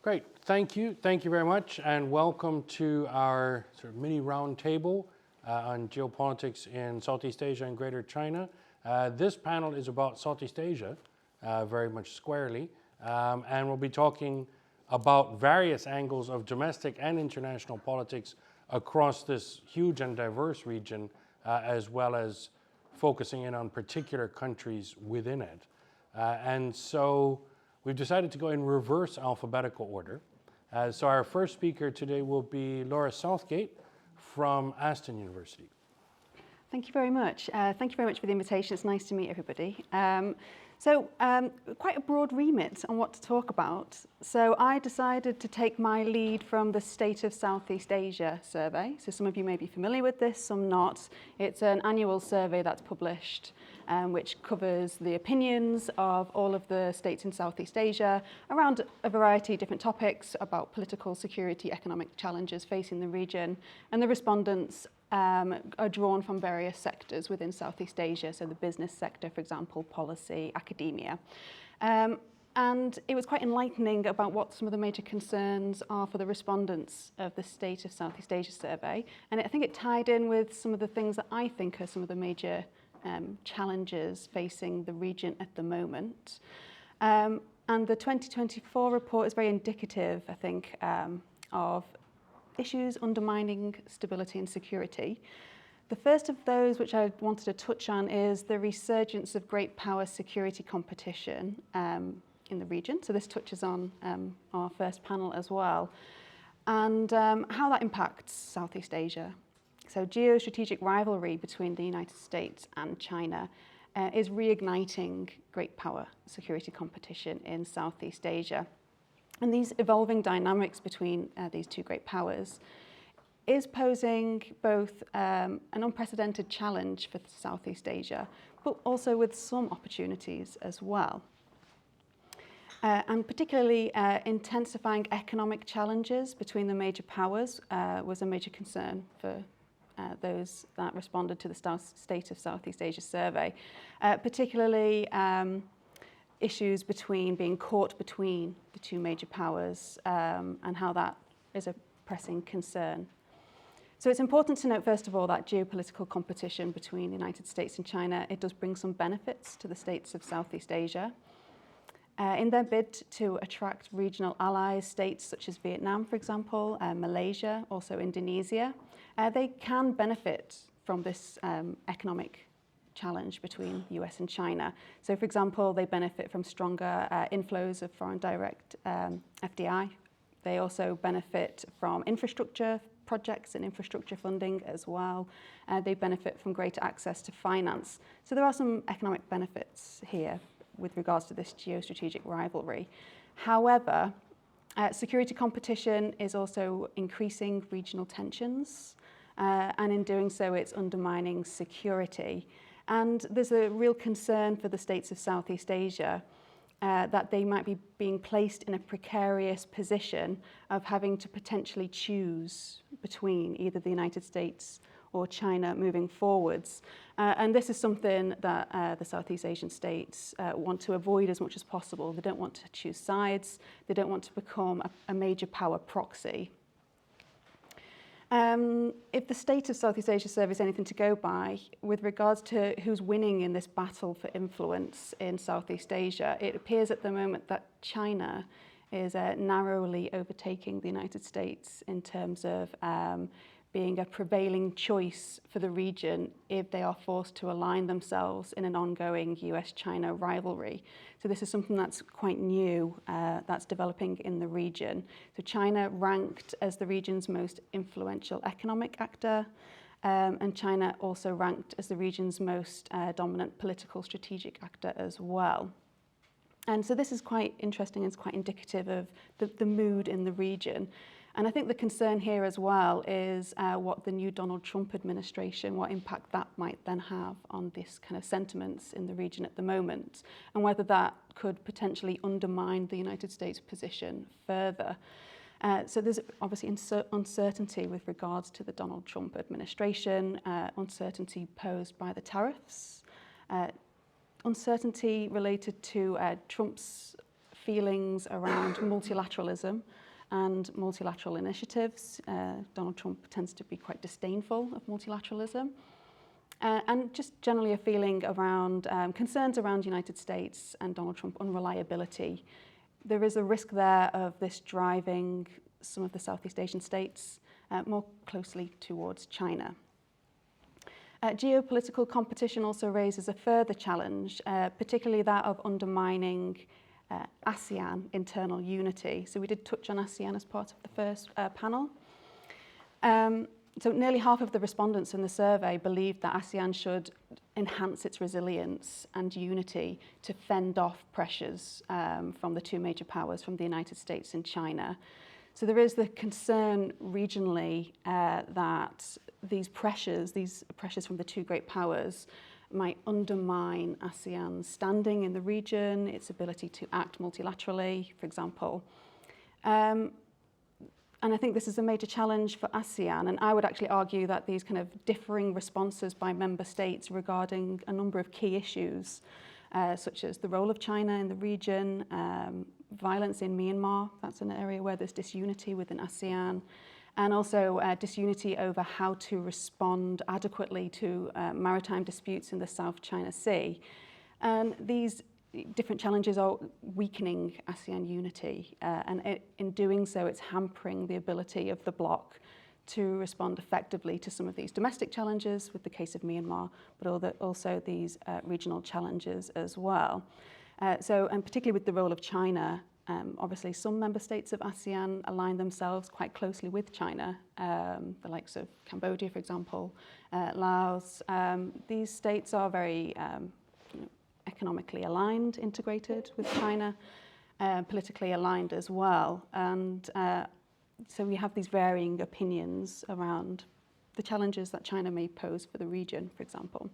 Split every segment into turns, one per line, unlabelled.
Great, thank you. Thank you very much, and welcome to our sort of mini roundtable on geopolitics in Southeast Asia and Greater China. This panel is about Southeast Asia, very much squarely, and we'll be talking about various angles of domestic and international politics across this huge and diverse region, as well as focusing in on particular countries within it. And so we've decided to go in reverse alphabetical order. So our first speaker today will be Laura Southgate from Aston University.
Thank you very much. Thank you very much for the invitation. It's nice to meet everybody. Quite a broad remit on what to talk about. So I decided to take my lead from the State of Southeast Asia survey. So some of you may be familiar with this, some not. It's an annual survey that's published, which covers the opinions of all of the states in Southeast Asia around a variety of different topics about political, security, economic challenges facing the region. And the respondents are drawn from various sectors within Southeast Asia, so the business sector, for example, policy, academia. And it was quite enlightening about what some of the major concerns are for the respondents of the State of Southeast Asia survey. And I think it tied in with some of the things that I think are some of the major challenges facing the region at the moment. And the 2024 report is very indicative, I think, of issues undermining stability and security. The first of those which I wanted to touch on is the resurgence of great power security competition in the region. So this touches on our first panel as well, and how that impacts Southeast Asia. So geostrategic rivalry between the United States and China is reigniting great power security competition in Southeast Asia. And these evolving dynamics between these two great powers is posing both an unprecedented challenge for Southeast Asia, but also with some opportunities as well. And particularly intensifying economic challenges between the major powers was a major concern for those that responded to the State of Southeast Asia survey, particularly issues between being caught between the two major powers and how that is a pressing concern. So it's important to note, first of all, that geopolitical competition between the United States and China, it does bring some benefits to the states of Southeast Asia. In their bid to attract regional allies, states such as Vietnam, for example, Malaysia, also Indonesia, they can benefit from this economic challenge between the US and China. So, for example, they benefit from stronger inflows of foreign direct FDI. They also benefit from infrastructure projects and infrastructure funding as well. They benefit from greater access to finance. So there are some economic benefits here with regards to this geostrategic rivalry. However, security competition is also increasing regional tensions, and in doing so, it's undermining security. And there's a real concern for the states of Southeast Asia that they might be being placed in a precarious position of having to potentially choose between either the United States or China moving forwards. And this is something that the Southeast Asian states want to avoid as much as possible. They don't want to choose sides. They don't want to become a major power proxy. If the State of Southeast Asia survey is anything to go by, with regards to who's winning in this battle for influence in Southeast Asia, it appears at the moment that China is narrowly overtaking the United States in terms of being a prevailing choice for the region if they are forced to align themselves in an ongoing US-China rivalry. So this is something that's quite new, that's developing in the region. So China ranked as the region's most influential economic actor, and China also ranked as the region's most dominant political strategic actor as well. And so this is quite interesting and it's quite indicative of the mood in the region. And I think the concern here as well is what the new Donald Trump administration, what impact that might then have on this kind of sentiments in the region at the moment, and whether that could potentially undermine the United States position further. So there's obviously uncertainty with regards to the Donald Trump administration, uncertainty posed by the tariffs, uncertainty related to Trump's feelings around multilateralism and multilateral initiatives. Donald Trump tends to be quite disdainful of multilateralism. And just generally a feeling around concerns around the United States and Donald Trump unreliability. There is a risk there of this driving some of the Southeast Asian states more closely towards China. Geopolitical competition also raises a further challenge, particularly that of undermining ASEAN internal unity. So we did touch on ASEAN as part of the first panel. So nearly half of the respondents in the survey believed that ASEAN should enhance its resilience and unity to fend off pressures from the two major powers, from the United States and China. So there is the concern regionally that these pressures from the two great powers might undermine ASEAN's standing in the region, its ability to act multilaterally, for example. And I think this is a major challenge for ASEAN, and I would actually argue that these kind of differing responses by member states regarding a number of key issues, such as the role of China in the region, violence in Myanmar, that's an area where there's disunity within ASEAN, and also disunity over how to respond adequately to maritime disputes in the South China Sea. And these different challenges are weakening ASEAN unity, and in doing so, it's hampering the ability of the bloc to respond effectively to some of these domestic challenges, with the case of Myanmar, but also these regional challenges as well. And particularly with the role of China, obviously some member states of ASEAN align themselves quite closely with China, the likes of Cambodia, for example, Laos. These states are very economically aligned, integrated with China, politically aligned as well. And so we have these varying opinions around the challenges that China may pose for the region, for example.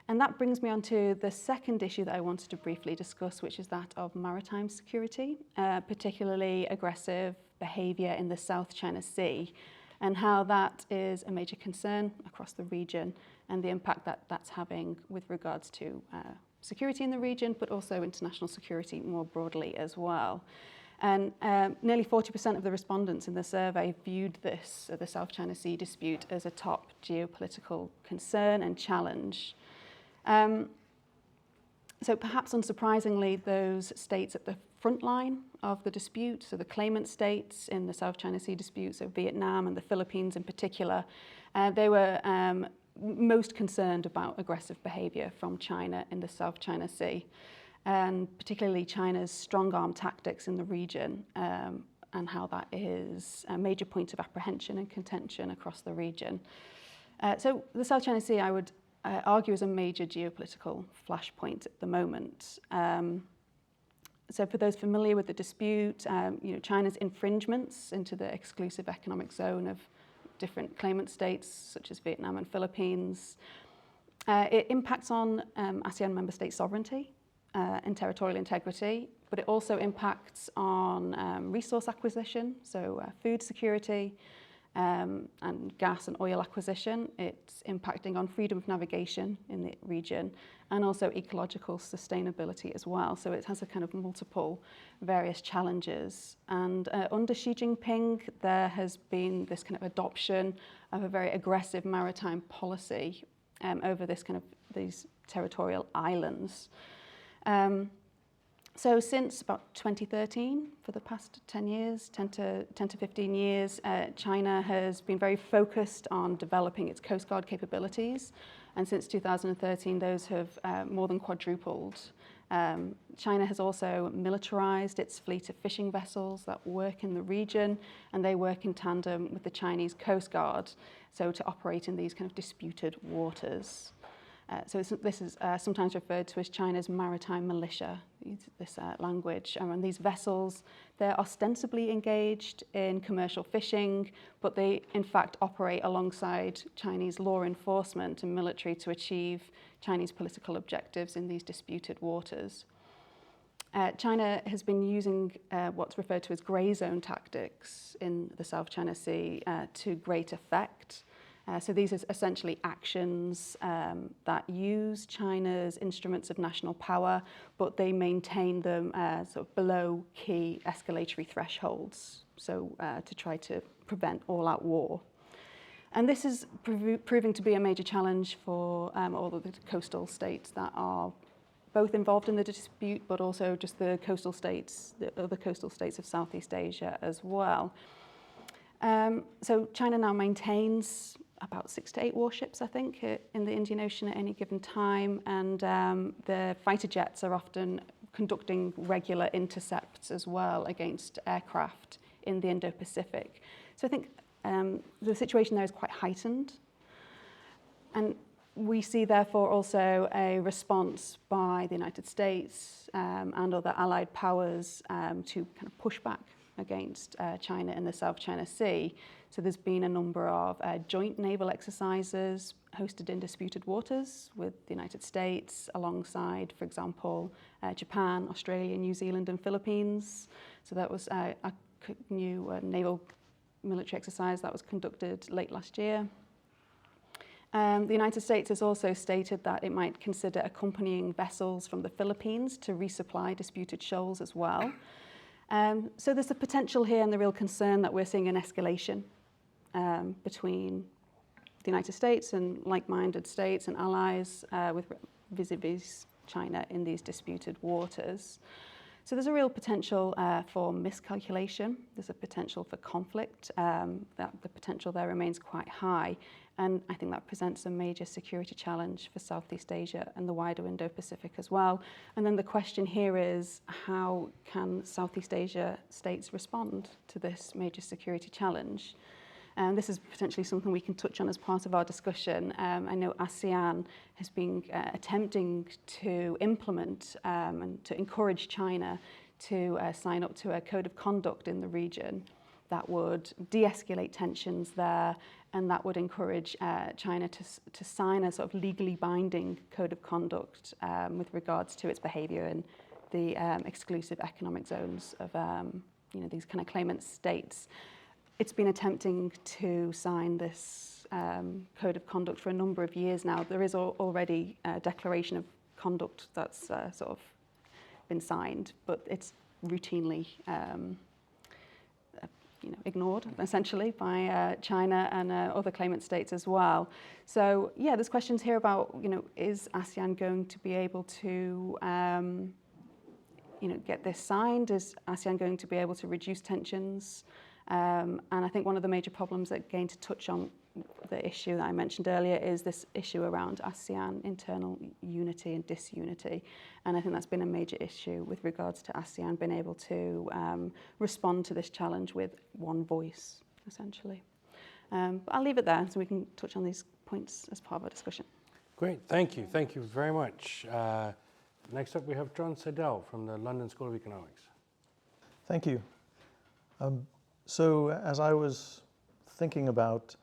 And that brings me on to the second issue that I wanted to briefly discuss, which is that of maritime security, particularly aggressive behaviour in the South China Sea, and how that is a major concern across the region and the impact that that's having with regards to security in the region, but also international security more broadly as well. And nearly 40% of the respondents in the survey viewed this, the South China Sea dispute, as a top geopolitical concern and challenge. So perhaps unsurprisingly, those states at the front line of the dispute, so the claimant states in the South China Sea dispute, so Vietnam and the Philippines in particular, they were most concerned about aggressive behaviour from China in the South China Sea, and particularly China's strong-arm tactics in the region, and how that is a major point of apprehension and contention across the region. So the South China Sea, I would argue, is a major geopolitical flashpoint at the moment. So for those familiar with the dispute, China's infringements into the exclusive economic zone of different claimant states, such as Vietnam and Philippines, it impacts on ASEAN member state sovereignty and territorial integrity, but it also impacts on resource acquisition, so food security, and gas and oil acquisition. It's impacting on freedom of navigation in the region, and also ecological sustainability as well. So it has a kind of multiple various challenges. And under Xi Jinping, there has been this kind of adoption of a very aggressive maritime policy over this kind of these territorial islands. So since about 2013, for the past 10 years, 10 to 15 years, China has been very focused on developing its Coast Guard capabilities. And since 2013, those have more than quadrupled. China has also militarized its fleet of fishing vessels that work in the region, and they work in tandem with the Chinese Coast Guard, so to operate in these kind of disputed waters. So this is sometimes referred to as China's maritime militia, this language. And these vessels, they're ostensibly engaged in commercial fishing, but they in fact operate alongside Chinese law enforcement and military to achieve Chinese political objectives in these disputed waters. China has been using what's referred to as grey zone tactics in the South China Sea to great effect. So these are essentially actions that use China's instruments of national power, but they maintain them sort of below key escalatory thresholds, so to try to prevent all-out war. And this is proving to be a major challenge for all of the coastal states that are both involved in the dispute, but also just the coastal states, the other coastal states of Southeast Asia as well. So China now maintains about 6 to 8 warships, I think, in the Indian Ocean at any given time, and the fighter jets are often conducting regular intercepts as well against aircraft in the Indo-Pacific. So I think the situation there is quite heightened, and we see therefore also a response by the United States and other allied powers to kind of push back against China in the South China Sea. So there's been a number of joint naval exercises hosted in disputed waters with the United States alongside, for example, Japan, Australia, New Zealand and Philippines. So that was a new naval military exercise that was conducted late last year. The United States has also stated that it might consider accompanying vessels from the Philippines to resupply disputed shoals as well. So there's the potential here and the real concern that we're seeing an escalation between the United States and like-minded states and allies with vis-a-vis China in these disputed waters. So there's a real potential for miscalculation. There's a potential for conflict. That the potential there remains quite high. And I think that presents a major security challenge for Southeast Asia and the wider Indo-Pacific as well. And then the question here is, how can Southeast Asia states respond to this major security challenge? And this is potentially something we can touch on as part of our discussion. I know ASEAN has been attempting to implement and to encourage China to sign up to a code of conduct in the region that would de-escalate tensions there, and that would encourage China to sign a sort of legally binding code of conduct with regards to its behaviour in the exclusive economic zones of these kind of claimant states. It's been attempting to sign this code of conduct for a number of years now. There is already a declaration of conduct that's sort of been signed, but it's routinely ignored, essentially, by China and other claimant states as well. So, yeah, there's questions here about, is ASEAN going to be able to, get this signed? Is ASEAN going to be able to reduce tensions? And I think one of the major problems, again, to touch on the issue that I mentioned earlier, is this issue around ASEAN internal unity and disunity. And I think that's been a major issue with regards to ASEAN being able to respond to this challenge with one voice, essentially. But I'll leave it there so we can touch on these points as part of our discussion.
Great, thank you. Thank you very much. Next up, we have John Sidel from the London School of Economics.
Thank you. So as I was thinking about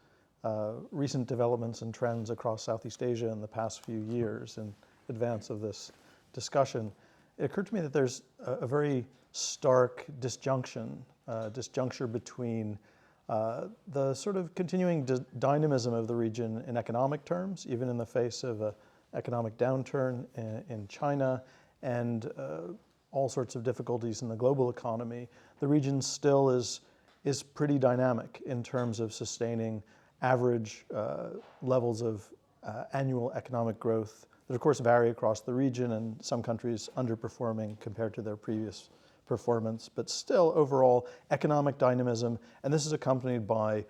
recent developments and trends across Southeast Asia in the past few years in advance of this discussion, it occurred to me that there's a very stark disjuncture between the sort of continuing dynamism of the region in economic terms, even in the face of an economic downturn in China and all sorts of difficulties in the global economy. The region still is pretty dynamic in terms of sustaining average levels of annual economic growth that of course vary across the region, and some countries underperforming compared to their previous performance, but still overall economic dynamism. And this is accompanied by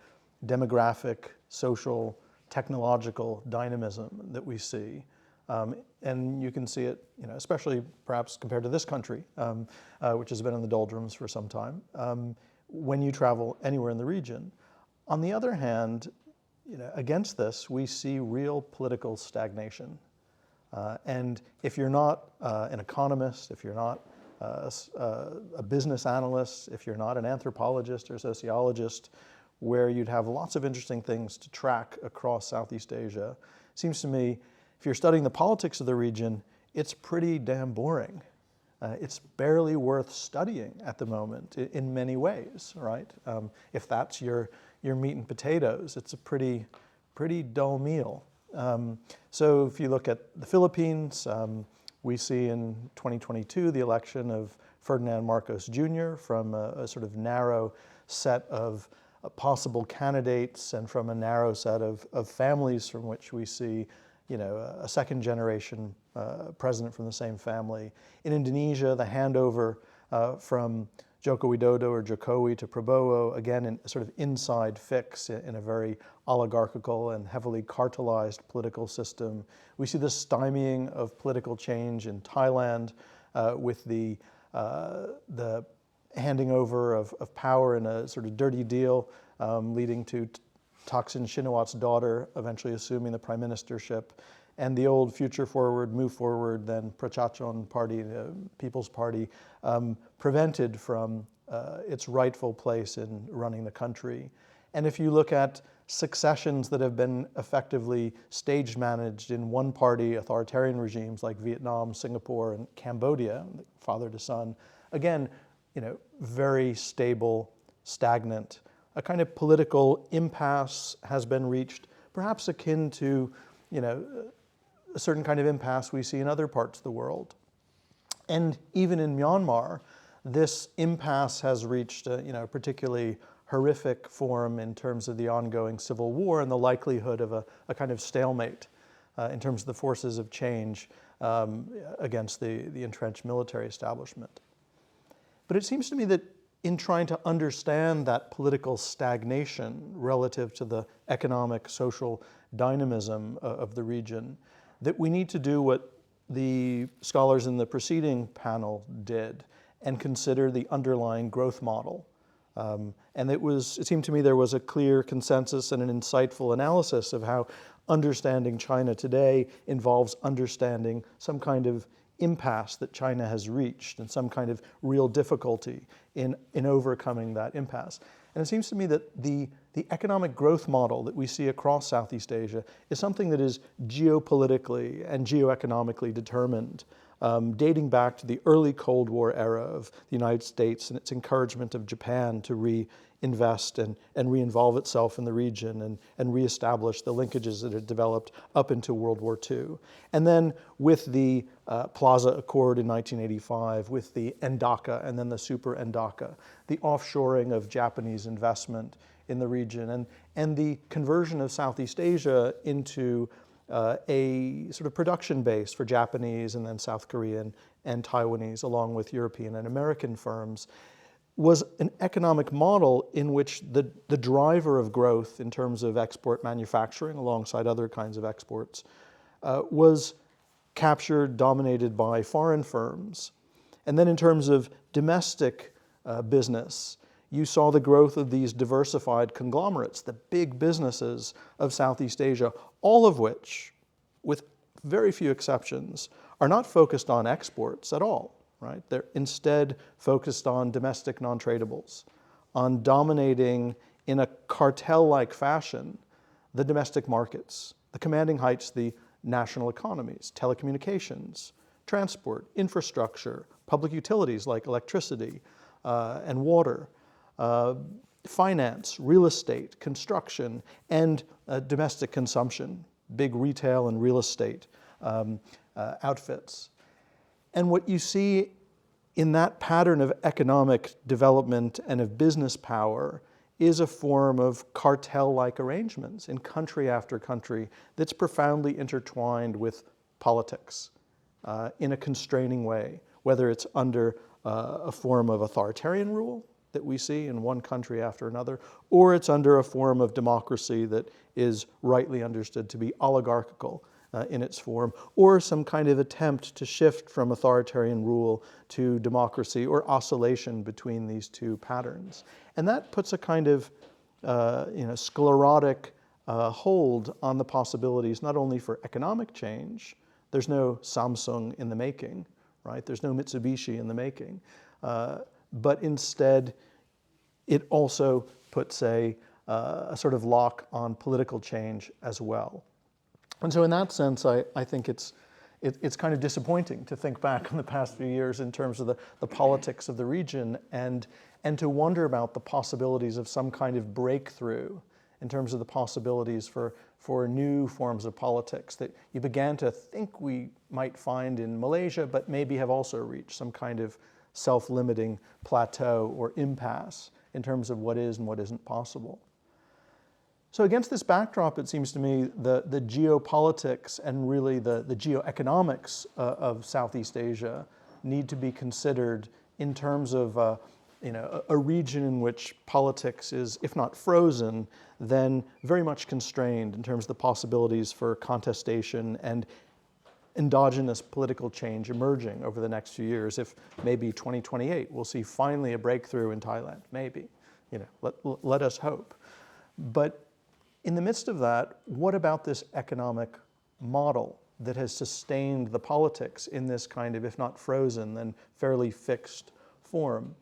demographic, social, technological dynamism that we see. And you can see it, especially perhaps compared to this country, which has been in the doldrums for some time, when you travel anywhere in the region. On the other hand, against this, we see real political stagnation. And if you're not an economist, if you're not a business analyst, if you're not an anthropologist or sociologist, where you'd have lots of interesting things to track across Southeast Asia, it seems to me, if you're studying the politics of the region, it's pretty damn boring. It's barely worth studying at the moment in many ways, right? If that's your meat and potatoes, it's a pretty pretty dull meal. So if you look at the Philippines, we see in 2022 the election of Ferdinand Marcos Jr. from a sort of narrow set of possible candidates and from a narrow set of families from which we see, you know, a second generation president from the same family. In Indonesia, the handover from Joko Widodo or Jokowi to Prabowo, again, in a sort of inside fix in a very oligarchical and heavily cartelized political system. We see the stymieing of political change in Thailand with the handing over of power in a sort of dirty deal, leading to Thaksin Shinawat's daughter eventually assuming the prime ministership, and the old Future Forward, Move Forward, then Prachachon Party, the People's Party, prevented from its rightful place in running the country. And if you look at successions that have been effectively stage managed in one party authoritarian regimes like Vietnam, Singapore, and Cambodia, father to son, again, you know, very stable, stagnant. A kind of political impasse has been reached, perhaps akin to, you know, a certain kind of impasse we see in other parts of the world. And even in Myanmar, this impasse has reached a, you know, particularly horrific form in terms of the ongoing civil war and the likelihood of a kind of stalemate in terms of the forces of change against the entrenched military establishment. But it seems to me that in trying to understand that political stagnation relative to the economic, social dynamism of the region, that we need to do what the scholars in the preceding panel did and consider the underlying growth model. And it seemed to me there was a clear consensus and an insightful analysis of how understanding China today involves understanding some kind of impasse that China has reached and some kind of real difficulty in overcoming that impasse. And it seems to me that the economic growth model that we see across Southeast Asia is something that is geopolitically and geoeconomically determined, dating back to the early Cold War era of the United States and its encouragement of Japan to reinvest and re-involve itself in the region and reestablish the linkages that had developed up into World War II. And then with the Plaza Accord in 1985, with the NDACA and then the Super NDACA, the offshoring of Japanese investment in the region and the conversion of Southeast Asia into a sort of production base for Japanese and then South Korean and Taiwanese, along with European and American firms, was an economic model in which the driver of growth in terms of export manufacturing alongside other kinds of exports was captured, dominated by foreign firms. And then in terms of domestic business, you saw the growth of these diversified conglomerates, the big businesses of Southeast Asia, all of which, with very few exceptions, are not focused on exports at all, right? They're instead focused on domestic non-tradables, on dominating in a cartel-like fashion the domestic markets, the commanding heights, the national economies, telecommunications, transport, infrastructure, public utilities like electricity and water, finance, real estate, construction, and domestic consumption, big retail and real estate outfits. And what you see in that pattern of economic development and of business power is a form of cartel-like arrangements in country after country that's profoundly intertwined with politics in a constraining way, whether it's under a form of authoritarian rule that we see in one country after another, or it's under a form of democracy that is rightly understood to be oligarchical in its form, or some kind of attempt to shift from authoritarian rule to democracy or oscillation between these two patterns. And that puts a kind of sclerotic hold on the possibilities not only for economic change. There's no Samsung in the making, right? There's no Mitsubishi in the making. But instead, it also puts a sort of lock on political change as well. And so in that sense, I think it's kind of disappointing to think back on the past few years in terms of the politics of the region and to wonder about the possibilities of some kind of breakthrough in terms of the possibilities for new forms of politics that you began to think we might find in Malaysia, but maybe have also reached some kind of self-limiting plateau or impasse in terms of what is and what isn't possible. So against this backdrop, it seems to me the geopolitics and really the geoeconomics of Southeast Asia need to be considered in terms of a region in which politics is, if not frozen, then very much constrained in terms of the possibilities for contestation and endogenous political change emerging over the next few years. If maybe 2028 we'll see finally a breakthrough in Thailand, maybe, let us hope. But in the midst of that, what about this economic model that has sustained the politics in this kind of, if not frozen, then fairly fixed form?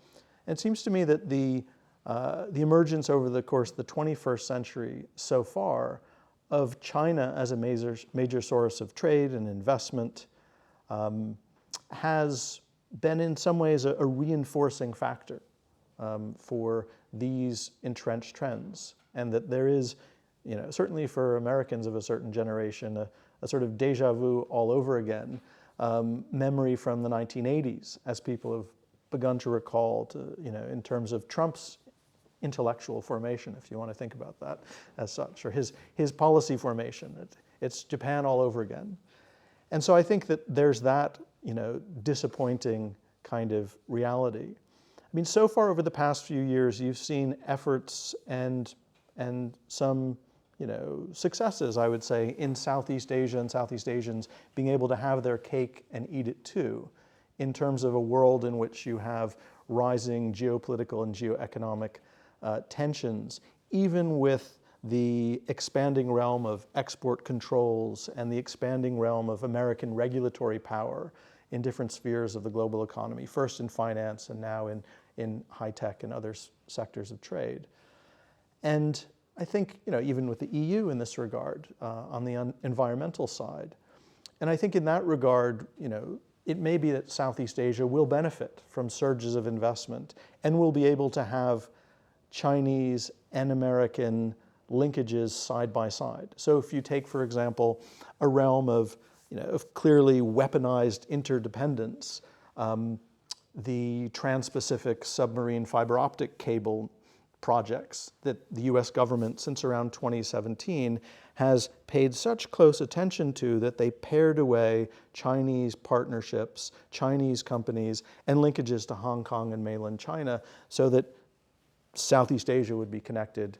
And it seems to me that the emergence over the course of the 21st century so far of China as a major source of trade and investment has been in some ways a reinforcing factor for these entrenched trends, and that there is, certainly for Americans of a certain generation, a sort of deja vu all over again, memory from the 1980s, as people have begun to recall, in terms of Trump's intellectual formation, if you want to think about that as such, or his policy formation. It's Japan all over again. And so I think that there's that, disappointing kind of reality. I mean, so far over the past few years, you've seen efforts and some, successes, I would say, in Southeast Asia and Southeast Asians being able to have their cake and eat it too, in terms of a world in which you have rising geopolitical and geoeconomic tensions, even with the expanding realm of export controls and the expanding realm of American regulatory power in different spheres of the global economy, first in finance and now in high tech and other sectors of trade. And I think, even with the EU in this regard, on the environmental side. And I think in that regard, it may be that Southeast Asia will benefit from surges of investment and will be able to have Chinese and American linkages side by side. So if you take, for example, a realm of clearly weaponized interdependence, the Trans-Pacific submarine fiber optic cable projects that the US government, since around 2017, has paid such close attention to that they pared away Chinese partnerships, Chinese companies, and linkages to Hong Kong and mainland China so that Southeast Asia would be connected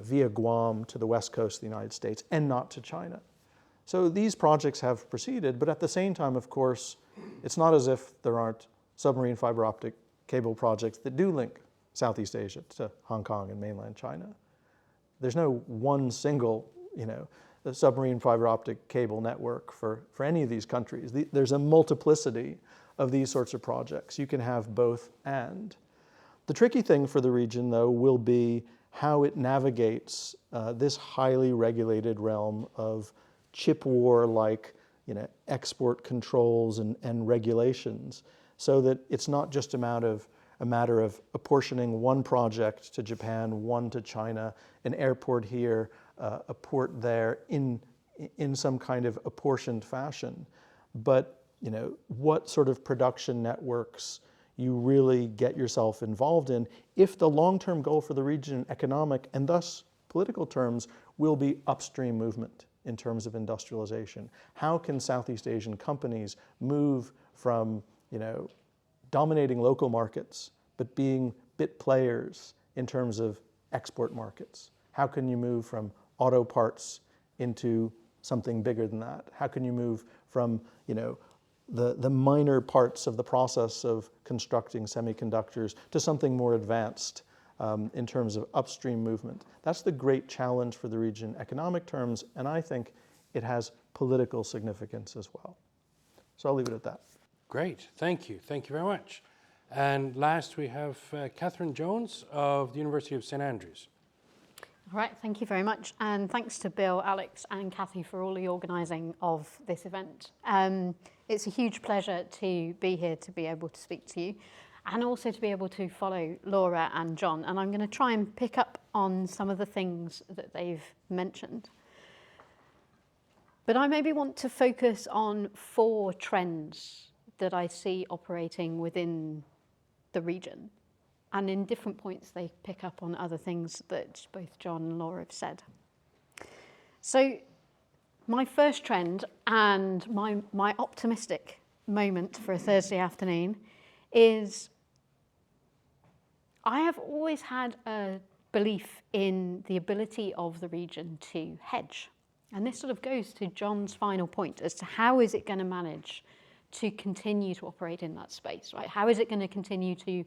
via Guam to the west coast of the United States and not to China. So these projects have proceeded, but at the same time, of course, it's not as if there aren't submarine fiber optic cable projects that do link Southeast Asia to Hong Kong and mainland China. There's no one single, submarine fiber optic cable network for any of these countries. There's a multiplicity of these sorts of projects. You can have both and. The tricky thing for the region, though, will be how it navigates this highly regulated realm of chip war-like, export controls and regulations, so that it's not just a matter of apportioning one project to Japan, one to China, an airport here, a port there, in some kind of apportioned fashion. But what sort of production networks you really get yourself involved in if the long-term goal for the region in economic and thus political terms will be upstream movement in terms of industrialization. How can Southeast Asian companies move from, dominating local markets, but being bit players in terms of export markets? How can you move from auto parts into something bigger than that? How can you move from, the minor parts of the process of constructing semiconductors to something more advanced in terms of upstream movement? That's the great challenge for the region in economic terms, and I think it has political significance as well. So I'll leave it at that.
Great, thank you very much. And last we have Catherine Jones of the University of St Andrews.
All right, thank you very much. And thanks to Bill, Alex and Kathy for all the organising of this event. It's a huge pleasure to be here to be able to speak to you and also to be able to follow Laura and John. And I'm going to try and pick up on some of the things that they've mentioned. But I maybe want to focus on 4 trends that I see operating within the region. And in different points, they pick up on other things that both John and Laura have said. So my first trend and my optimistic moment for a Thursday afternoon is I have always had a belief in the ability of the region to hedge. And this sort of goes to John's final point as to how is it going to manage to continue to operate in that space, right? How is it going to continue to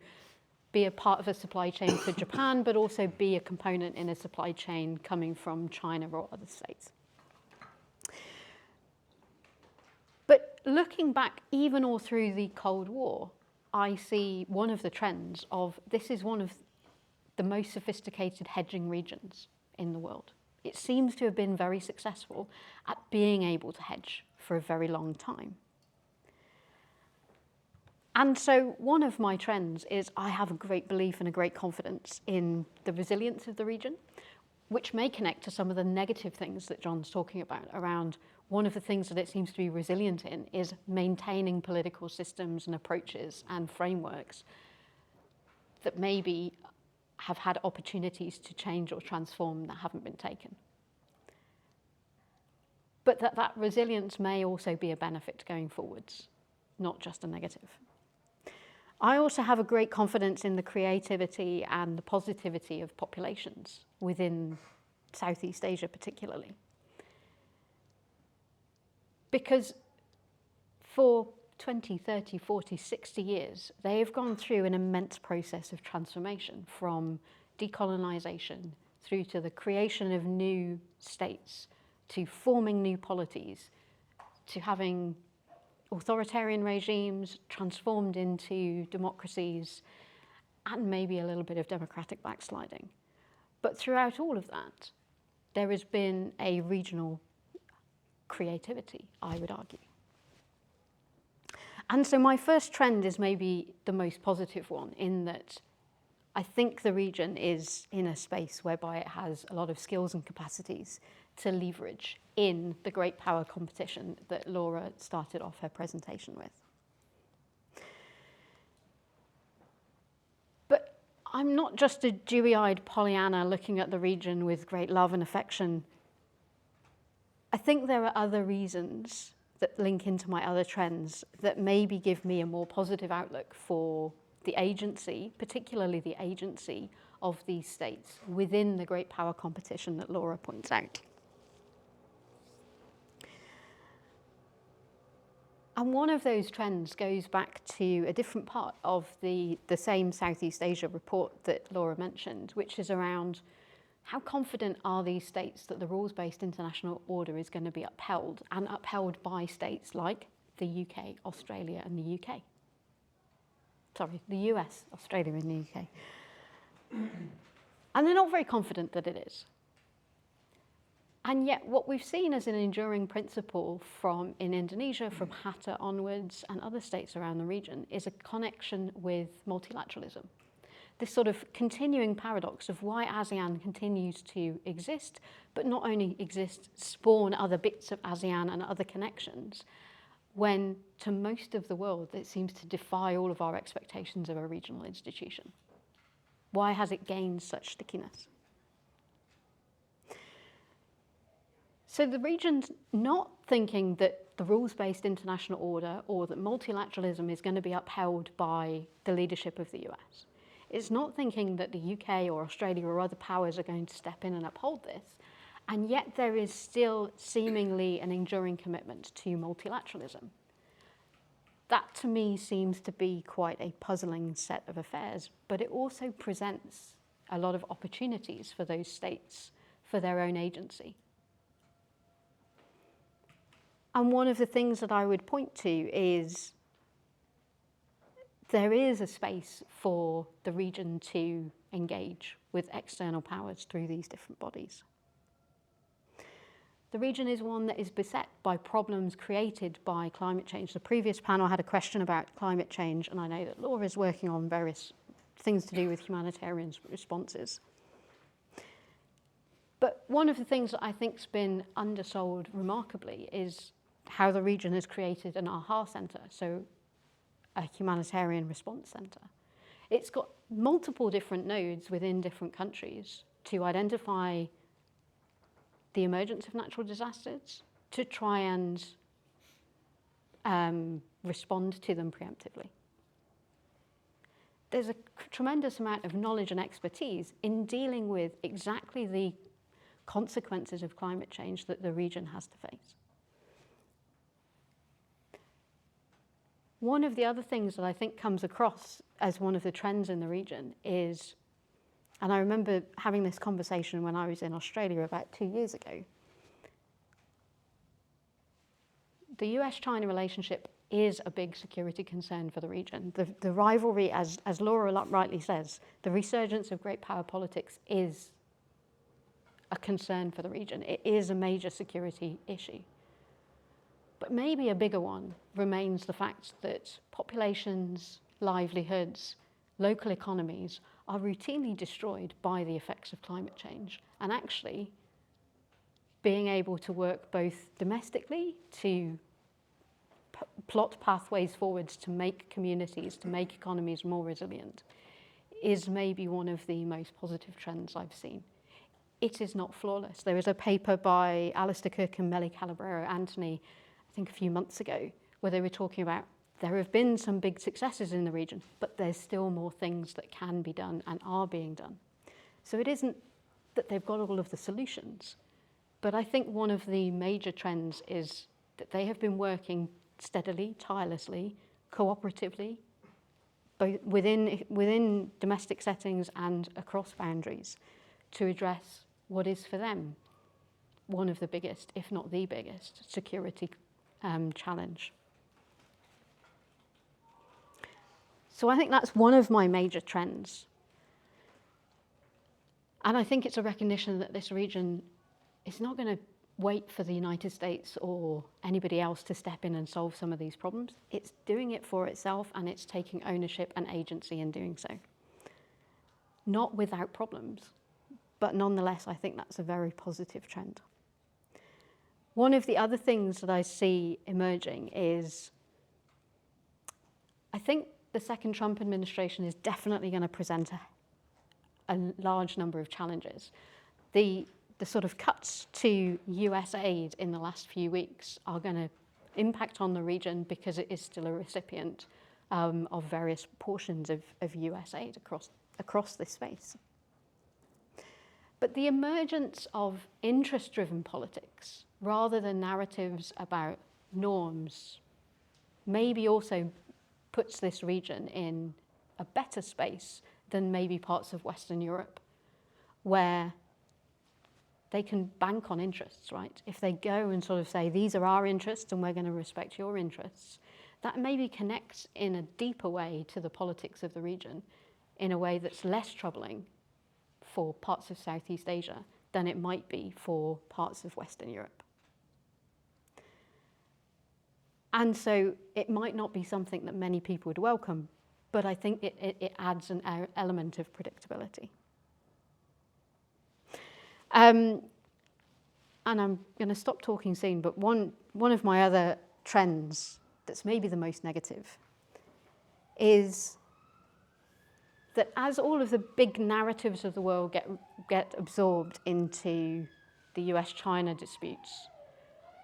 be a part of a supply chain for Japan, but also be a component in a supply chain coming from China or other states? But looking back even all through the Cold War, I see one of the trends of this is one of the most sophisticated hedging regions in the world. It seems to have been very successful at being able to hedge for a very long time. And so one of my trends is I have a great belief and a great confidence in the resilience of the region, which may connect to some of the negative things that John's talking about around one of the things that it seems to be resilient in is maintaining political systems and approaches and frameworks that maybe have had opportunities to change or transform that haven't been taken. But that resilience may also be a benefit going forwards, not just a negative. I also have a great confidence in the creativity and the positivity of populations within Southeast Asia particularly. Because for 20, 30, 40, 60 years, they have gone through an immense process of transformation from decolonization through to the creation of new states, to forming new polities, to having authoritarian regimes transformed into democracies, and maybe a little bit of democratic backsliding. But throughout all of that, there has been a regional creativity, I would argue. And so my first trend is maybe the most positive one, in that I think the region is in a space whereby it has a lot of skills and capacities to leverage in the great power competition that Laura started off her presentation with. But I'm not just a dewy-eyed Pollyanna looking at the region with great love and affection. I think there are other reasons that link into my other trends that maybe give me a more positive outlook for the agency, particularly the agency of these states within the great power competition that Laura points out. And one of those trends goes back to a different part of the same Southeast Asia report that Laura mentioned, which is around how confident are these states that the rules-based international order is going to be upheld, and upheld by states like the UK, Australia, and the UK. Sorry, the US, Australia, and the UK. And they're not very confident that it is. And yet what we've seen as an enduring principle in Indonesia, from Hatta onwards, and other states around the region, is a connection with multilateralism. This sort of continuing paradox of why ASEAN continues to exist, but not only exist, spawn other bits of ASEAN and other connections, when to most of the world it seems to defy all of our expectations of a regional institution. Why has it gained such stickiness? So the region's not thinking that the rules-based international order or that multilateralism is going to be upheld by the leadership of the US. It's not thinking that the UK or Australia or other powers are going to step in and uphold this. And yet there is still seemingly an enduring commitment to multilateralism. That to me seems to be quite a puzzling set of affairs, but it also presents a lot of opportunities for those states for their own agency. And one of the things that I would point to is there is a space for the region to engage with external powers through these different bodies. The region is one that is beset by problems created by climate change. The previous panel had a question about climate change, and I know that Laura is working on various things to do with humanitarian responses. one of the things that I think's been undersold remarkably is how the region has created an AHA centre, so a humanitarian response centre. It's got multiple different nodes within different countries to identify the emergence of natural disasters, to try and respond to them preemptively. There's a tremendous amount of knowledge and expertise in dealing with exactly the consequences of climate change that the region has to face. One of the other things that I think comes across as one of the trends in the region is, and I remember having this conversation when I was in Australia about 2 years ago, the US-China relationship is a big security concern for the region. The rivalry, as Laura rightly says, the resurgence of great power politics is a concern for the region. It is a major security issue. But maybe a bigger one remains the fact that populations, livelihoods, local economies are routinely destroyed by the effects of climate change. And actually, being able to work both domestically to plot pathways forwards to make communities, to make economies more resilient, is maybe one of the most positive trends I've seen. It is not flawless. There was a paper by Alistair Cook and Melly Calabrero Anthony, I think a few months ago, where they were talking about there have been some big successes in the region, but there's still more things that can be done and are being done. So it isn't that they've got all of the solutions, but I think one of the major trends is that they have been working steadily, tirelessly, cooperatively, both within domestic settings and across boundaries, to address what is for them one of the biggest, if not the biggest, security challenge. So I think that's one of my major trends. And I think it's a recognition that this region is not going to wait for the United States or anybody else to step in and solve some of these problems. It's doing it for itself, and it's taking ownership and agency in doing so. Not without problems, but nonetheless, I think that's a very positive trend. One of the other things that I see emerging is, I think the second Trump administration is definitely going to present a large number of challenges. The sort of cuts to US aid in the last few weeks are going to impact on the region because it is still a recipient of various portions of US aid across this space. But the emergence of interest-driven politics, rather than narratives about norms, maybe also puts this region in a better space than maybe parts of Western Europe, where they can bank on interests, right? If they go and sort of say, these are our interests and we're going to respect your interests, that maybe connects in a deeper way to the politics of the region in a way that's less troubling for parts of Southeast Asia than it might be for parts of Western Europe. And so it might not be something that many people would welcome, but I think it adds an element of predictability. And I'm going to stop talking soon, but one of my other trends that's maybe the most negative is that as all of the big narratives of the world get absorbed into the US-China disputes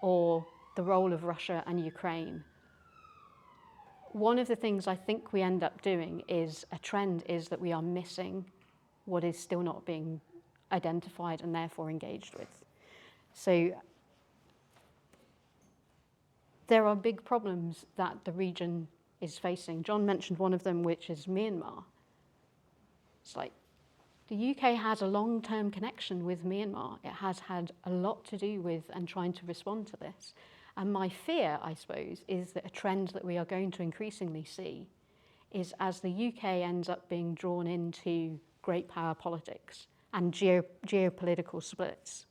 or the role of Russia and Ukraine, one of the things I think we end up doing is a trend is that we are missing what is still not being identified and therefore engaged with. So there are big problems that the region is facing. John mentioned one of them, which is Myanmar. It's like the UK has a long-term connection with Myanmar. It has had a lot to do with and trying to respond to this. And my fear, I suppose, is that a trend that we are going to increasingly see is as the UK ends up being drawn into great power politics and geopolitical splits,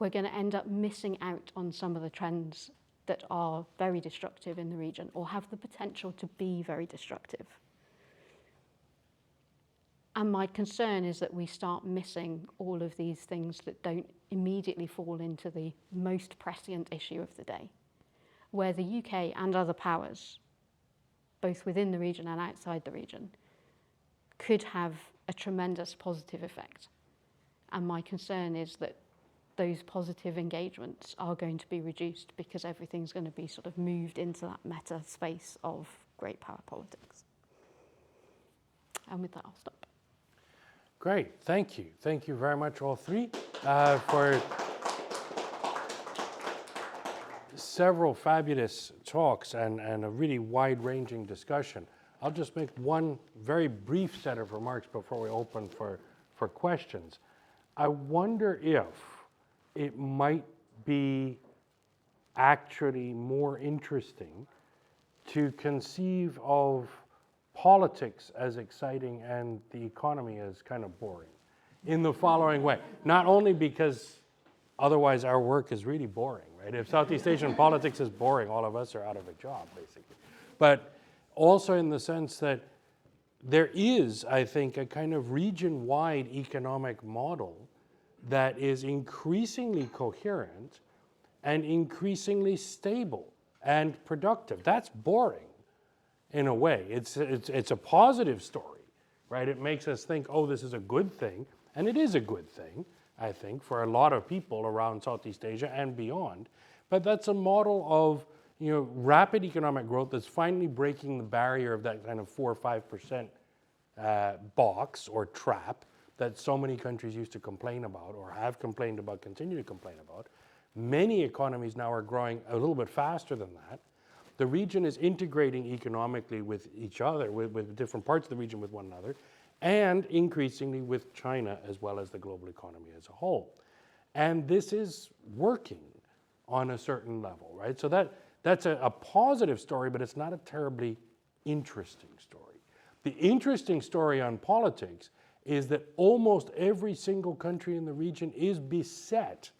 we're going to end up missing out on some of the trends that are very destructive in the region or have the potential to be very destructive. And my concern is that we start missing all of these things that don't immediately fall into the most prescient issue of the day, where the UK and other powers, both within the region and outside the region, could have a tremendous positive effect. And my concern is that those positive engagements are going to be reduced because everything's going to be sort of moved into that meta space of great power politics. And with that, I'll stop.
Great, thank you. Thank you very much, all three, for several fabulous talks and a really wide-ranging discussion. I'll just make one very brief set of remarks before we open for questions. I wonder if it might be actually more interesting to conceive of politics as exciting and the economy as kind of boring in the following way. Not only because otherwise our work is really boring, right? If Southeast Asian politics is boring, all of us are out of a job, basically. But also in the sense that there is, I think, a kind of region-wide economic model that is increasingly coherent and increasingly stable and productive. That's boring in a way. It's a positive story, right? It makes us think, oh, this is a good thing. And it is a good thing, I think, for a lot of people around Southeast Asia and beyond. But that's a model of rapid economic growth that's finally breaking the barrier of that kind of 4 or 5% box or trap that so many countries used to complain about or have complained about, continue to complain about. Many economies now are growing a little bit faster than that. The region is integrating economically with each other, with different parts of the region with one another, and increasingly with China as well as the global economy as a whole. And this is working on a certain level, right? So that's a positive story, but it's not a terribly interesting story. The interesting story on politics is that almost every single country in the region is beset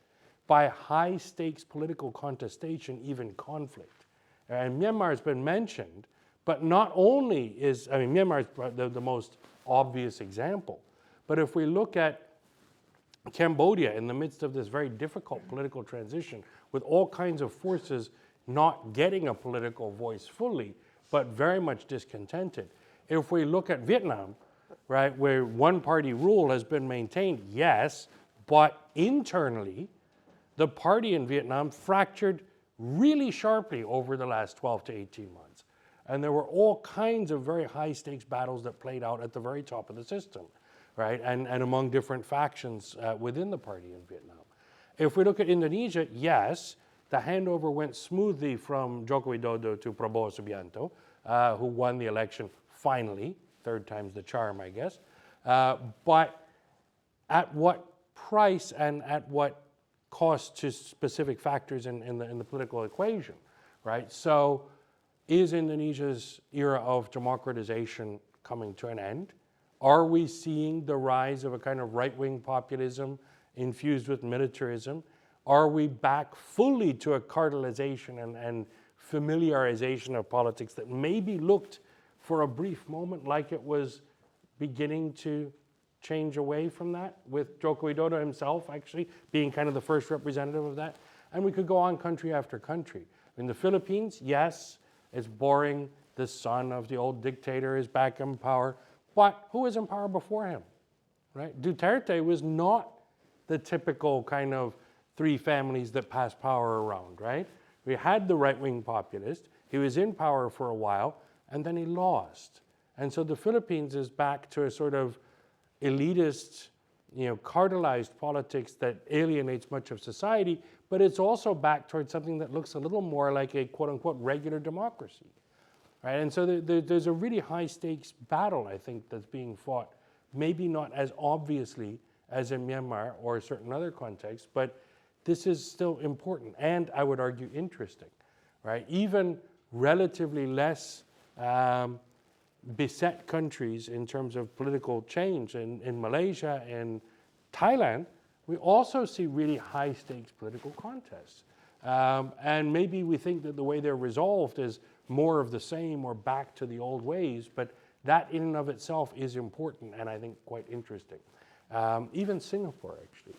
by high-stakes political contestation, even conflict. And Myanmar has been mentioned, but not only is, Myanmar is the most obvious example, but if we look at Cambodia in the midst of this very difficult political transition with all kinds of forces not getting a political voice fully, but very much discontented. If we look at Vietnam, right, where one-party rule has been maintained, yes, but internally, the party in Vietnam fractured really sharply over the last 12 to 18 months. And there were all kinds of very high-stakes battles that played out at the very top of the system, right, and among different factions within the party in Vietnam. If we look at Indonesia, yes, the handover went smoothly from Joko Widodo to Prabowo Subianto, who won the election finally, third time's the charm, I guess. But at what price and at what cost to specific factors in the political equation, right? So is Indonesia's era of democratization coming to an end? Are we seeing the rise of a kind of right-wing populism infused with militarism? Are we back fully to a cartelization and familiarization of politics that maybe looked for a brief moment like it was beginning to change away from that, with Joko Widodo himself actually being kind of the first representative of that? And we could go on country after country. In the Philippines, yes, it's boring. The son of the old dictator is back in power. But who was in power before him, right? Duterte was not the typical kind of three families that pass power around, right? We had the right-wing populist. He was in power for a while, and then he lost. And so the Philippines is back to a sort of elitist, cartelized politics that alienates much of society, but it's also back towards something that looks a little more like a quote-unquote regular democracy, right? And so there's a really high-stakes battle, I think, that's being fought, maybe not as obviously as in Myanmar or certain other contexts, but this is still important and, I would argue, interesting, right? Even relatively less beset countries in terms of political change in Malaysia and Thailand, we also see really high-stakes political contests. And maybe we think that the way they're resolved is more of the same or back to the old ways, but That in and of itself is important and I think quite interesting. Even Singapore, actually,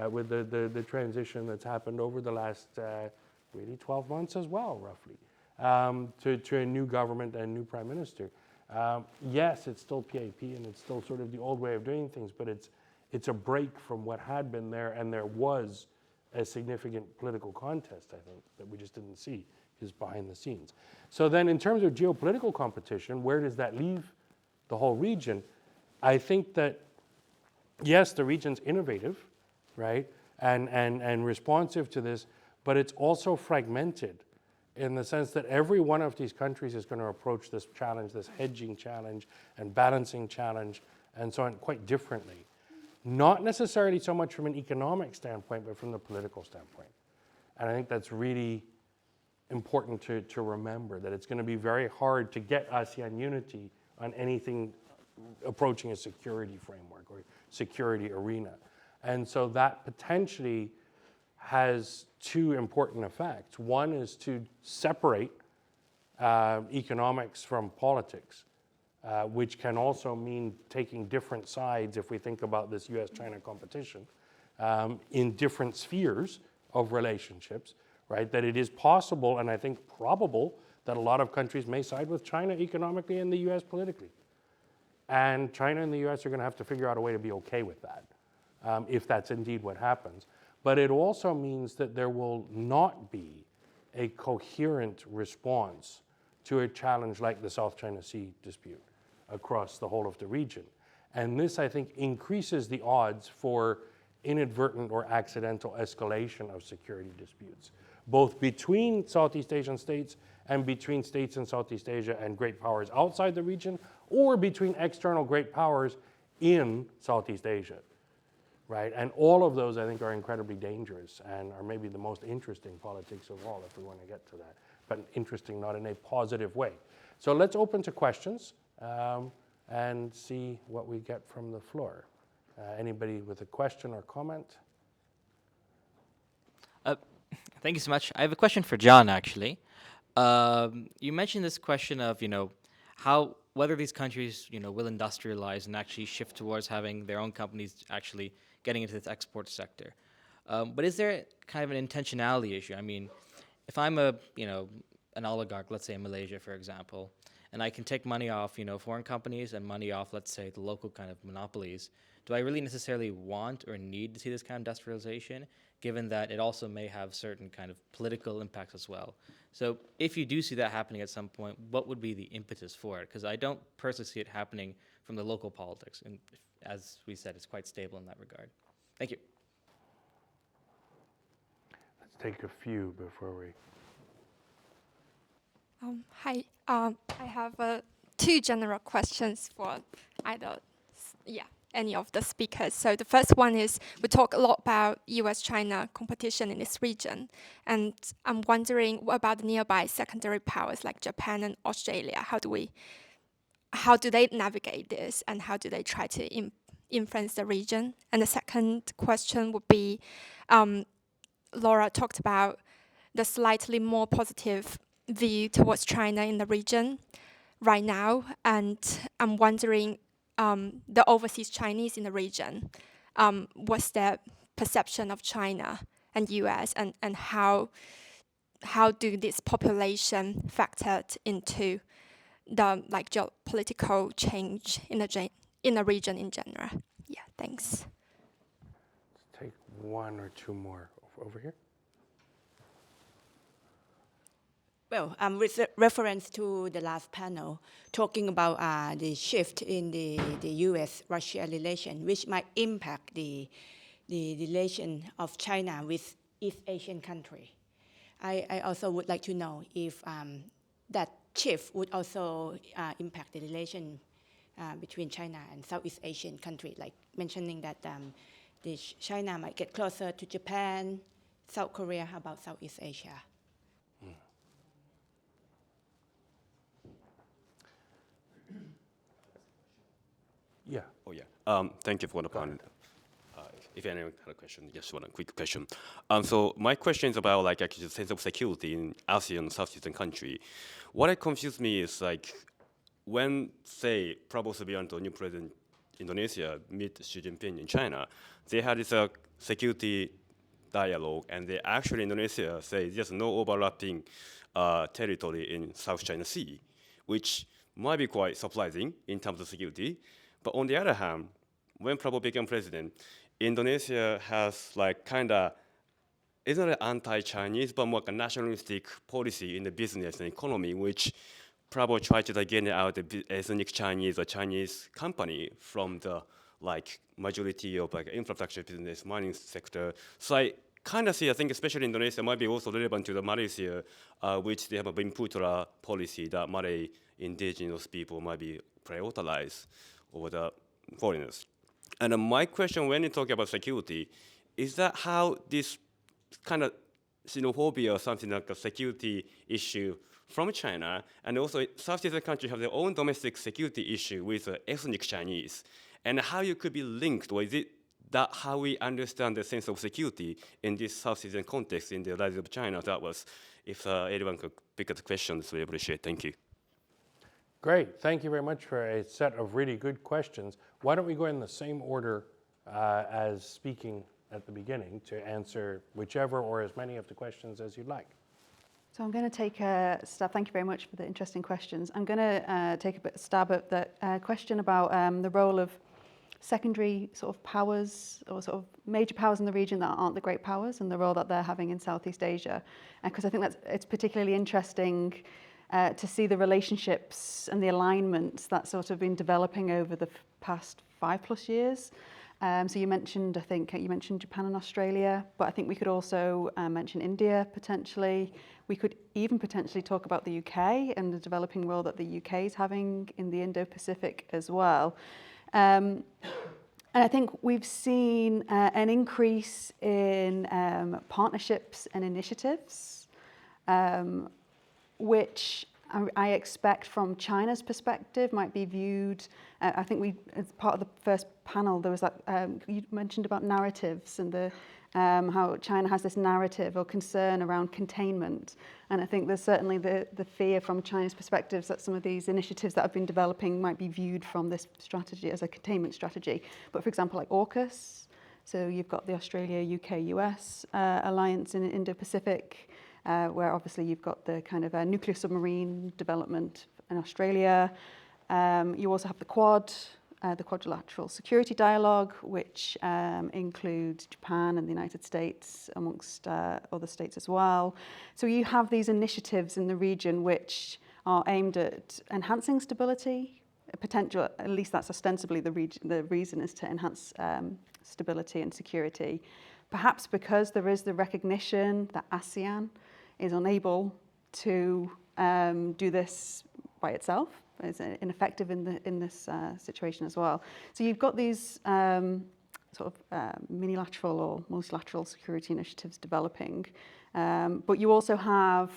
with the transition that's happened over the last really 12 months as well, roughly, to a new government and new prime minister. Yes, it's still PAP and it's still sort of the old way of doing things, but it's a break from what had been there, and there was a significant political contest, I think, that we just didn't see, is behind the scenes. So then in terms of geopolitical competition, where does that leave the whole region? I think that, yes, the region's innovative, right, and responsive to this, but it's also fragmented in the sense that every one of these countries is going to approach this challenge, this hedging challenge and balancing challenge and so on, quite differently. Not necessarily so much from an economic standpoint, but from the political standpoint. And I think that's really important to remember, that it's going to be very hard to get ASEAN unity on anything approaching a security framework or security arena. And so that potentially has two important effects. One is to separate economics from politics, which can also mean taking different sides, if we think about this US-China competition, in different spheres of relationships, right? That it is possible, and I think probable, that a lot of countries may side with China economically and the US politically. And China and the US are going to have to figure out a way to be okay with that, if that's indeed what happens. But it also means that there will not be a coherent response to a challenge like the South China Sea dispute across the whole of the region. And this, I think, increases the odds for inadvertent or accidental escalation of security disputes, both between Southeast Asian states and between states in Southeast Asia and great powers outside the region, or between external great powers in Southeast Asia. Right? And all of those, I think, are incredibly dangerous and are maybe the most interesting politics of all, if we want to get to that. But interesting, not in a positive way. So let's open to questions and see what we get from the floor. Anybody with a question or comment?
Thank you so much. I have a question for John, actually. You mentioned this question of, whether these countries, will industrialize and actually shift towards having their own companies actually getting into this export sector. But is there kind of an intentionality issue? I mean, if I'm an oligarch, let's say in Malaysia, for example, and I can take money off, foreign companies and money off, let's say, the local kind of monopolies, do I really necessarily want or need to see this kind of industrialization, given that it also may have certain kind of political impacts as well? So if you do see that happening at some point, what would be the impetus for it? Because I don't personally see it happening from the local politics. And as we said, it's quite stable in that regard. Thank you.
Let's take a few before we...
Hi. I have two general questions for either, any of the speakers. So the first one is, we talk a lot about US-China competition in this region, and I'm wondering what about the nearby secondary powers like Japan and Australia? How do they navigate this, and how do they try to influence the region? And the second question would be, Laura talked about the slightly more positive view towards China in the region right now, and I'm wondering, the overseas Chinese in the region, what's their perception of China and US, and how do this population factored into the geopolitical change in the region in general? Yeah, thanks.
Let's take one or two more over here.
Well, with reference to the last panel, talking about the shift in the US-Russia relation, which might impact the relation of China with East Asian country. I also would like to know if that shift would also impact the relation between China and Southeast Asian country, like mentioning that China might get closer to Japan, South Korea. How about Southeast Asia?
Yeah.
Oh, yeah. Thank you for the panel. If anyone had a question, just one quick question. So my question is about actually the sense of security in ASEAN Southeastern country. What confused me is when, say, Prabowo Subianto, new president Indonesia, meet Xi Jinping in China, they had this security dialogue, and they actually, Indonesia say there's no overlapping territory in South China Sea, which might be quite surprising in terms of security. But on the other hand, when Prabowo became president, Indonesia has like kind of, isn't it anti-Chinese, but more like a nationalistic policy in the business and economy, which Prabowo tried to get out the ethnic Chinese or Chinese company from the like majority of like infrastructure business, mining sector. So I kind of see, I think especially Indonesia might be also relevant to the Malaysia, which they have a Bhumiputera policy that Malay indigenous people might be prioritized over the foreigners. And my question when you talk about security, is that how this kind of xenophobia or something like a security issue from China, and also Southeast Asian countries have their own domestic security issue with ethnic Chinese, and how you could be linked, or is it that how we understand the sense of security in this Southeast Asian context in the rise of China? That was, if anyone could pick up the questions, we appreciate it. Thank you.
Great. Thank you very much for a set of really good questions. Why don't we go in the same order as speaking at the beginning to answer whichever or as many of the questions as you'd like.
So I'm going to take a stab. Thank you very much for the interesting questions. I'm going to take a stab at the question about the role of secondary sort of powers or sort of major powers in the region that aren't the great powers and the role that they're having in Southeast Asia. Because I think it's particularly interesting to see the relationships and the alignments that sort of been developing over the past 5+ years. So you mentioned, I think you mentioned Japan and Australia, but I think we could also mention India potentially. We could even potentially talk about the UK and the developing role that the UK is having in the Indo-Pacific as well. And I think we've seen an increase in partnerships and initiatives, which I expect from China's perspective might be viewed, I think as part of the first panel, there was that, you mentioned about narratives and how China has this narrative or concern around containment. And I think there's certainly the fear from China's perspective that some of these initiatives that have been developing might be viewed from this strategy as a containment strategy. But for example, like AUKUS, so you've got the Australia, UK, US alliance in Indo-Pacific, where obviously you've got the kind of nuclear submarine development in Australia. You also have the Quad, the Quadrilateral Security Dialogue, which includes Japan and the United States, amongst other states as well. So you have these initiatives in the region which are aimed at enhancing stability, potential, at least that's ostensibly the reason is to enhance stability and security. Perhaps because there is the recognition that ASEAN is unable to do this by itself, is ineffective in this situation as well. So you've got these sort of minilateral or multilateral security initiatives developing, but you also have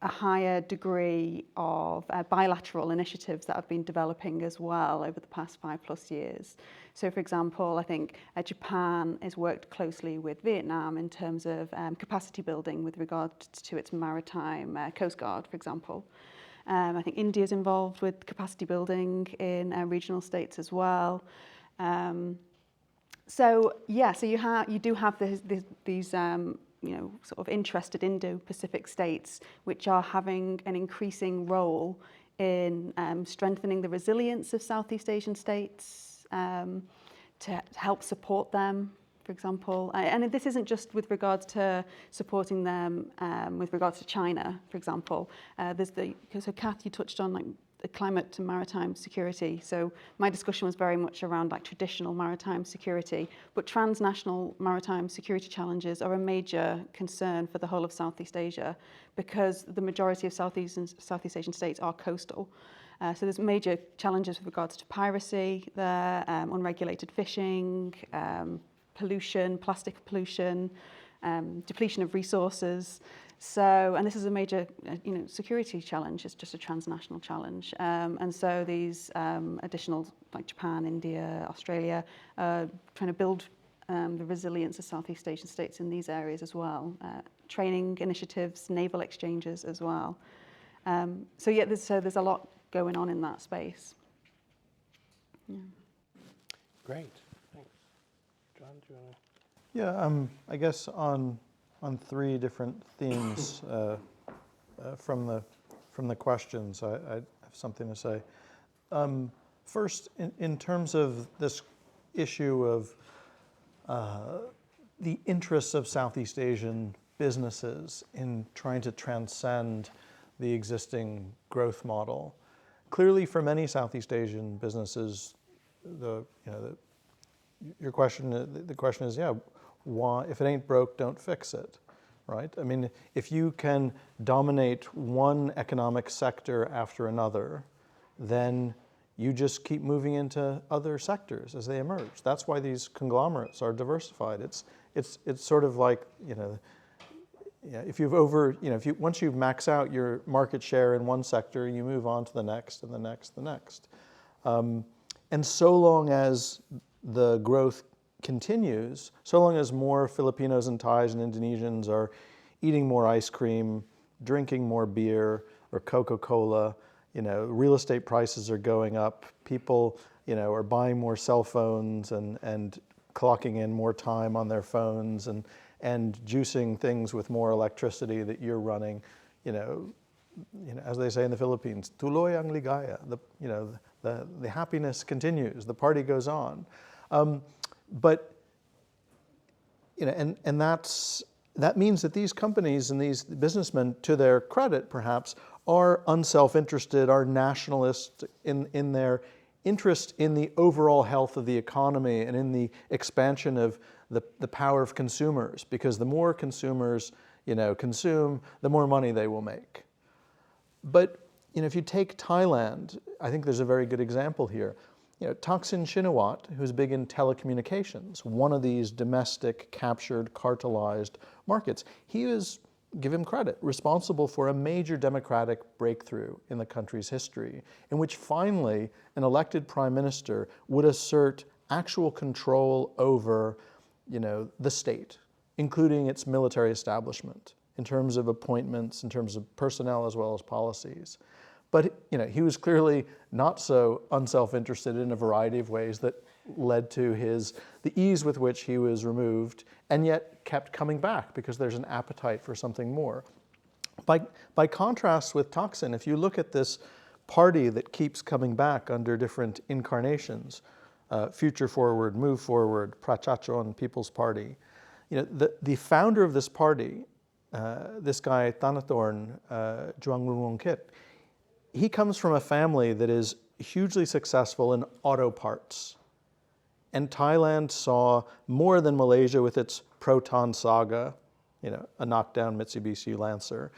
a higher degree of bilateral initiatives that have been developing as well over the past 5+ years. So for example, I think Japan has worked closely with Vietnam in terms of capacity building with regard to its maritime coast guard, for example. I think India is involved with capacity building in regional states as well. So you do have these sort of interested Indo-Pacific states, which are having an increasing role in strengthening the resilience of Southeast Asian states, to help support them, for example. And this isn't just with regards to supporting them with regards to China, for example. So Kath, you touched on like the climate and maritime security. So my discussion was very much around like traditional maritime security, but transnational maritime security challenges are a major concern for the whole of Southeast Asia because the majority of Southeast Asian states are coastal. So there's major challenges with regards to piracy there, unregulated fishing, pollution, plastic pollution, depletion of resources. So, and this is a major, security challenge. It's just a transnational challenge. And so these additional, like Japan, India, Australia, trying to build the resilience of Southeast Asian states in these areas as well. Training initiatives, naval exchanges as well. So there's a lot going on in that space.
Great, thanks. John, do you want to?
Yeah, I guess on three different themes from the questions, I have something to say. First, in terms of this issue of the interests of Southeast Asian businesses in trying to transcend the existing growth model, clearly for many Southeast Asian businesses, the question is, yeah, why, if it ain't broke, don't fix it, right? I mean, if you can dominate one economic sector after another, then you just keep moving into other sectors as they emerge. That's why these conglomerates are diversified. It's sort of like, if you've once you've maxed out your market share in one sector, you move on to the next and the next, the next. And so long as the growth continues, so long as more Filipinos and Thais and Indonesians are eating more ice cream, drinking more beer or Coca-Cola, real estate prices are going up, people, are buying more cell phones and clocking in more time on their phones and juicing things with more electricity that you're running, as they say in the Philippines, tuloy ang ligaya, the happiness continues, the party goes on. But that means that these companies and these businessmen, to their credit perhaps, are unself-interested, are nationalist in their interest in the overall health of the economy and in the expansion of the power of consumers, because the more consumers consume, the more money they will make. But if you take Thailand, I think there's a very good example here. Thaksin Shinawatra, who's big in telecommunications, one of these domestic, captured, cartelized markets, he is, give him credit, responsible for a major democratic breakthrough in the country's history, in which finally an elected prime minister would assert actual control over, the state, including its military establishment, in terms of appointments, in terms of personnel as well as policies. But he was clearly not so unself-interested in a variety of ways that led to the ease with which he was removed, and yet kept coming back because there's an appetite for something more. By contrast with Thaksin, if you look at this party that keeps coming back under different incarnations, Future Forward, Move Forward, Prachachon, People's Party, the founder of this party, this guy Thanathorn Juangroongkit, he comes from a family that is hugely successful in auto parts. And Thailand saw more than Malaysia with its Proton Saga, a knockdown Mitsubishi Lancer,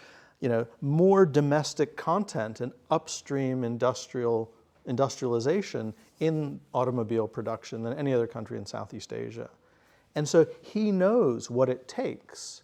more domestic content and upstream industrialization in automobile production than any other country in Southeast Asia. And so he knows what it takes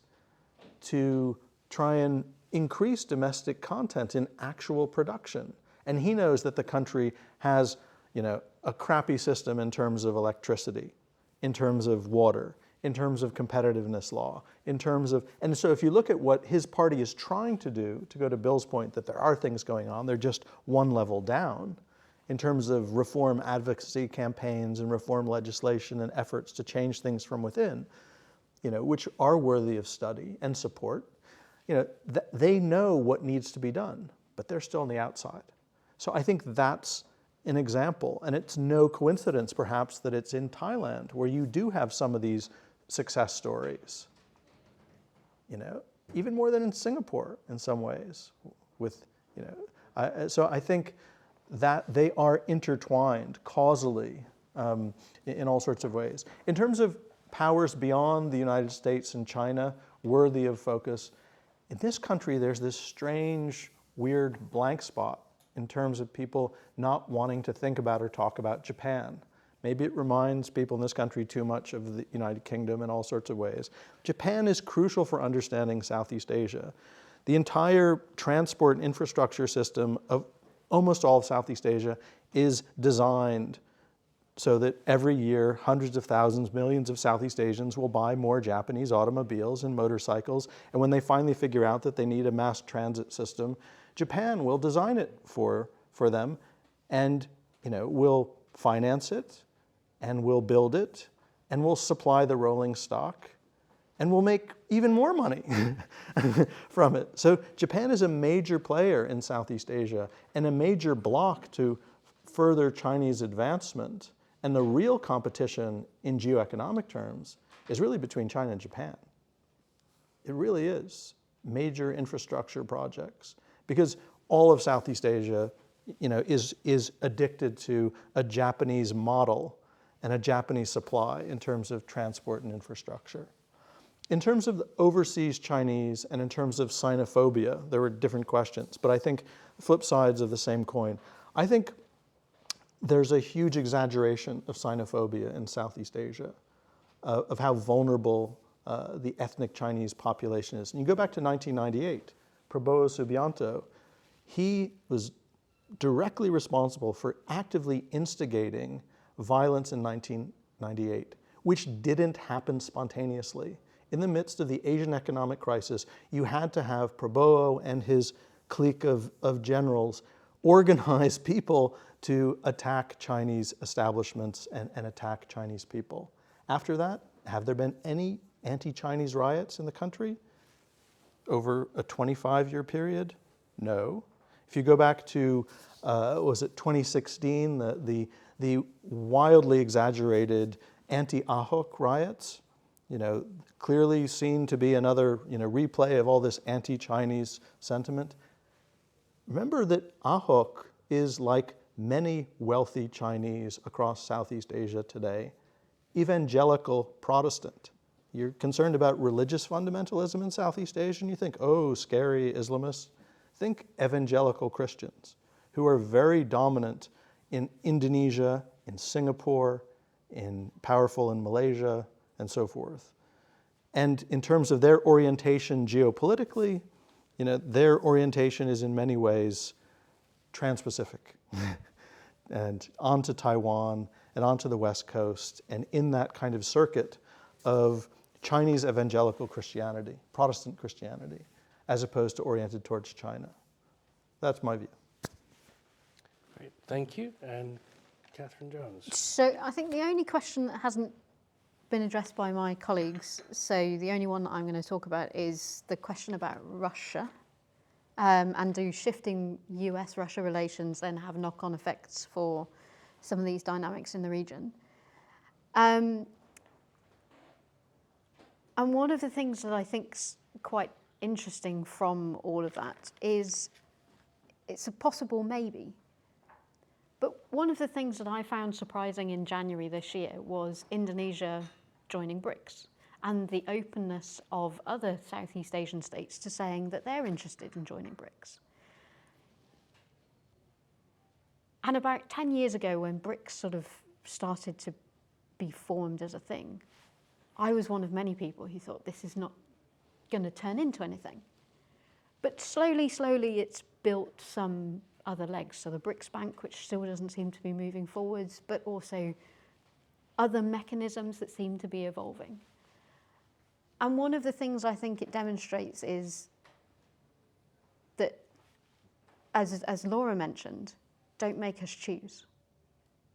to try and increase domestic content in actual production. And he knows that the country has, a crappy system in terms of electricity, in terms of water, in terms of competitiveness law, and so if you look at what his party is trying to do, to go to Bill's point that there are things going on, they're just one level down, in terms of reform advocacy campaigns and reform legislation and efforts to change things from within, which are worthy of study and support. They know what needs to be done, but they're still on the outside. So I think that's an example, and it's no coincidence perhaps that it's in Thailand where you do have some of these success stories. Even more than in Singapore in some ways. So I think that they are intertwined causally in all sorts of ways. In terms of powers beyond the United States and China worthy of focus, in this country, there's this strange, weird blank spot in terms of people not wanting to think about or talk about Japan. Maybe it reminds people in this country too much of the United Kingdom in all sorts of ways. Japan is crucial for understanding Southeast Asia. The entire transport infrastructure system of almost all of Southeast Asia is designed so that every year, hundreds of thousands, millions of Southeast Asians will buy more Japanese automobiles and motorcycles. And when they finally figure out that they need a mass transit system, Japan will design it for for them, and we'll finance it, and we'll build it, and we'll supply the rolling stock, and we'll make even more money from it. So Japan is a major player in Southeast Asia and a major bloc to further Chinese advancement. And the real competition in geoeconomic terms is really between China and Japan. It really is. Major infrastructure projects. Because all of Southeast Asia is addicted to a Japanese model and a Japanese supply in terms of transport and infrastructure. In terms of the overseas Chinese and in terms of Sinophobia, there were different questions, but I think flip sides of the same coin. I think there's a huge exaggeration of Sinophobia in Southeast Asia, of how vulnerable the ethnic Chinese population is. And you go back to 1998, Prabowo Subianto, he was directly responsible for actively instigating violence in 1998, which didn't happen spontaneously. In the midst of the Asian economic crisis, you had to have Prabowo and his clique of generals organize people to attack Chinese establishments and attack Chinese people. After that, have there been any anti-Chinese riots in the country over a 25-year period? No. If you go back to, was it 2016, the wildly exaggerated anti-Ahok riots, clearly seen to be another replay of all this anti-Chinese sentiment. Remember that Ahok is, like many wealthy Chinese across Southeast Asia today, evangelical Protestant. You're concerned about religious fundamentalism in Southeast Asia, and you think, oh, scary Islamists. Think evangelical Christians who are very dominant in Indonesia, in Singapore, powerful in Malaysia, and so forth. And in terms of their orientation geopolitically, their orientation is in many ways trans-Pacific and onto Taiwan and onto the West Coast, and in that kind of circuit of Chinese evangelical Christianity, Protestant Christianity, as opposed to oriented towards China. That's my view.
Great, thank you. And Catherine Jones.
So I think the only question that hasn't been addressed by my colleagues, so the only one that I'm going to talk about is the question about Russia, and do shifting US-Russia relations then have knock-on effects for some of these dynamics in the region. And one of the things that I think's quite interesting from all of that is it's a possible maybe. But one of the things that I found surprising in January this year was Indonesia joining BRICS and the openness of other Southeast Asian states to saying that they're interested in joining BRICS. And about 10 years ago, when BRICS sort of started to be formed as a thing, I was one of many people who thought this is not going to turn into anything. But slowly, it's built some other legs. So the BRICS Bank, which still doesn't seem to be moving forwards, but also other mechanisms that seem to be evolving. And one of the things I think it demonstrates is that, as Laura mentioned, don't make us choose.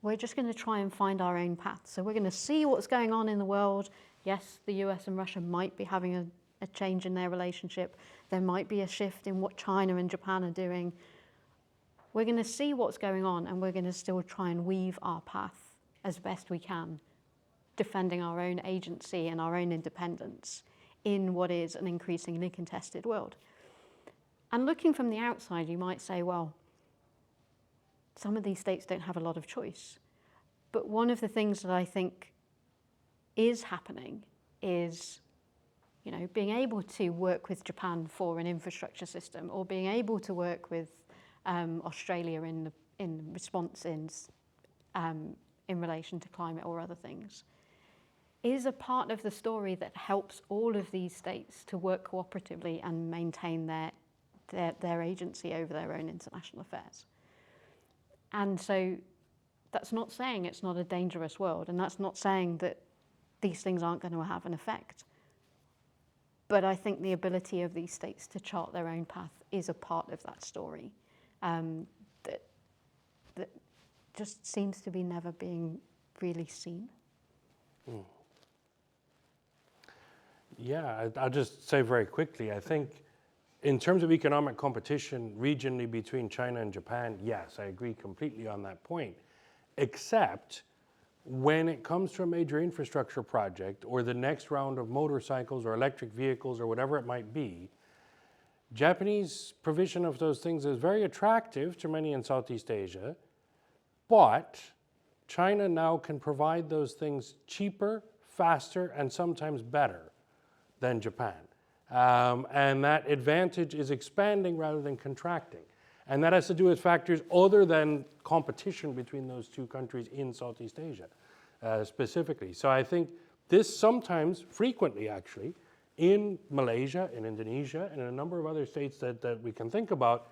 We're just going to try and find our own path. So we're going to see what's going on in the world. Yes, the US and Russia might be having a change in their relationship. There might be a shift in what China and Japan are doing. We're going to see what's going on, and we're going to still try and weave our path as best we can, defending our own agency and our own independence in what is an increasingly contested world. And looking from the outside, you might say, well, some of these states don't have a lot of choice. But one of the things that I think is happening is, being able to work with Japan for an infrastructure system, or being able to work with Australia in response in relation to climate or other things, is a part of the story that helps all of these states to work cooperatively and maintain their agency over their own international affairs. And so that's not saying it's not a dangerous world, and that's not saying that these things aren't going to have an effect. But I think the ability of these states to chart their own path is a part of that story that just seems to be never being really seen.
Yeah, I'll just say very quickly, I think in terms of economic competition regionally between China and Japan, yes, I agree completely on that point, except when it comes to a major infrastructure project or the next round of motorcycles or electric vehicles or whatever it might be, Japanese provision of those things is very attractive to many in Southeast Asia, but China now can provide those things cheaper, faster, and sometimes better than Japan. And that advantage is expanding rather than contracting. And that has to do with factors other than competition between those two countries in Southeast Asia, specifically. So I think this sometimes, frequently actually, in Malaysia, in Indonesia, and in a number of other states that we can think about,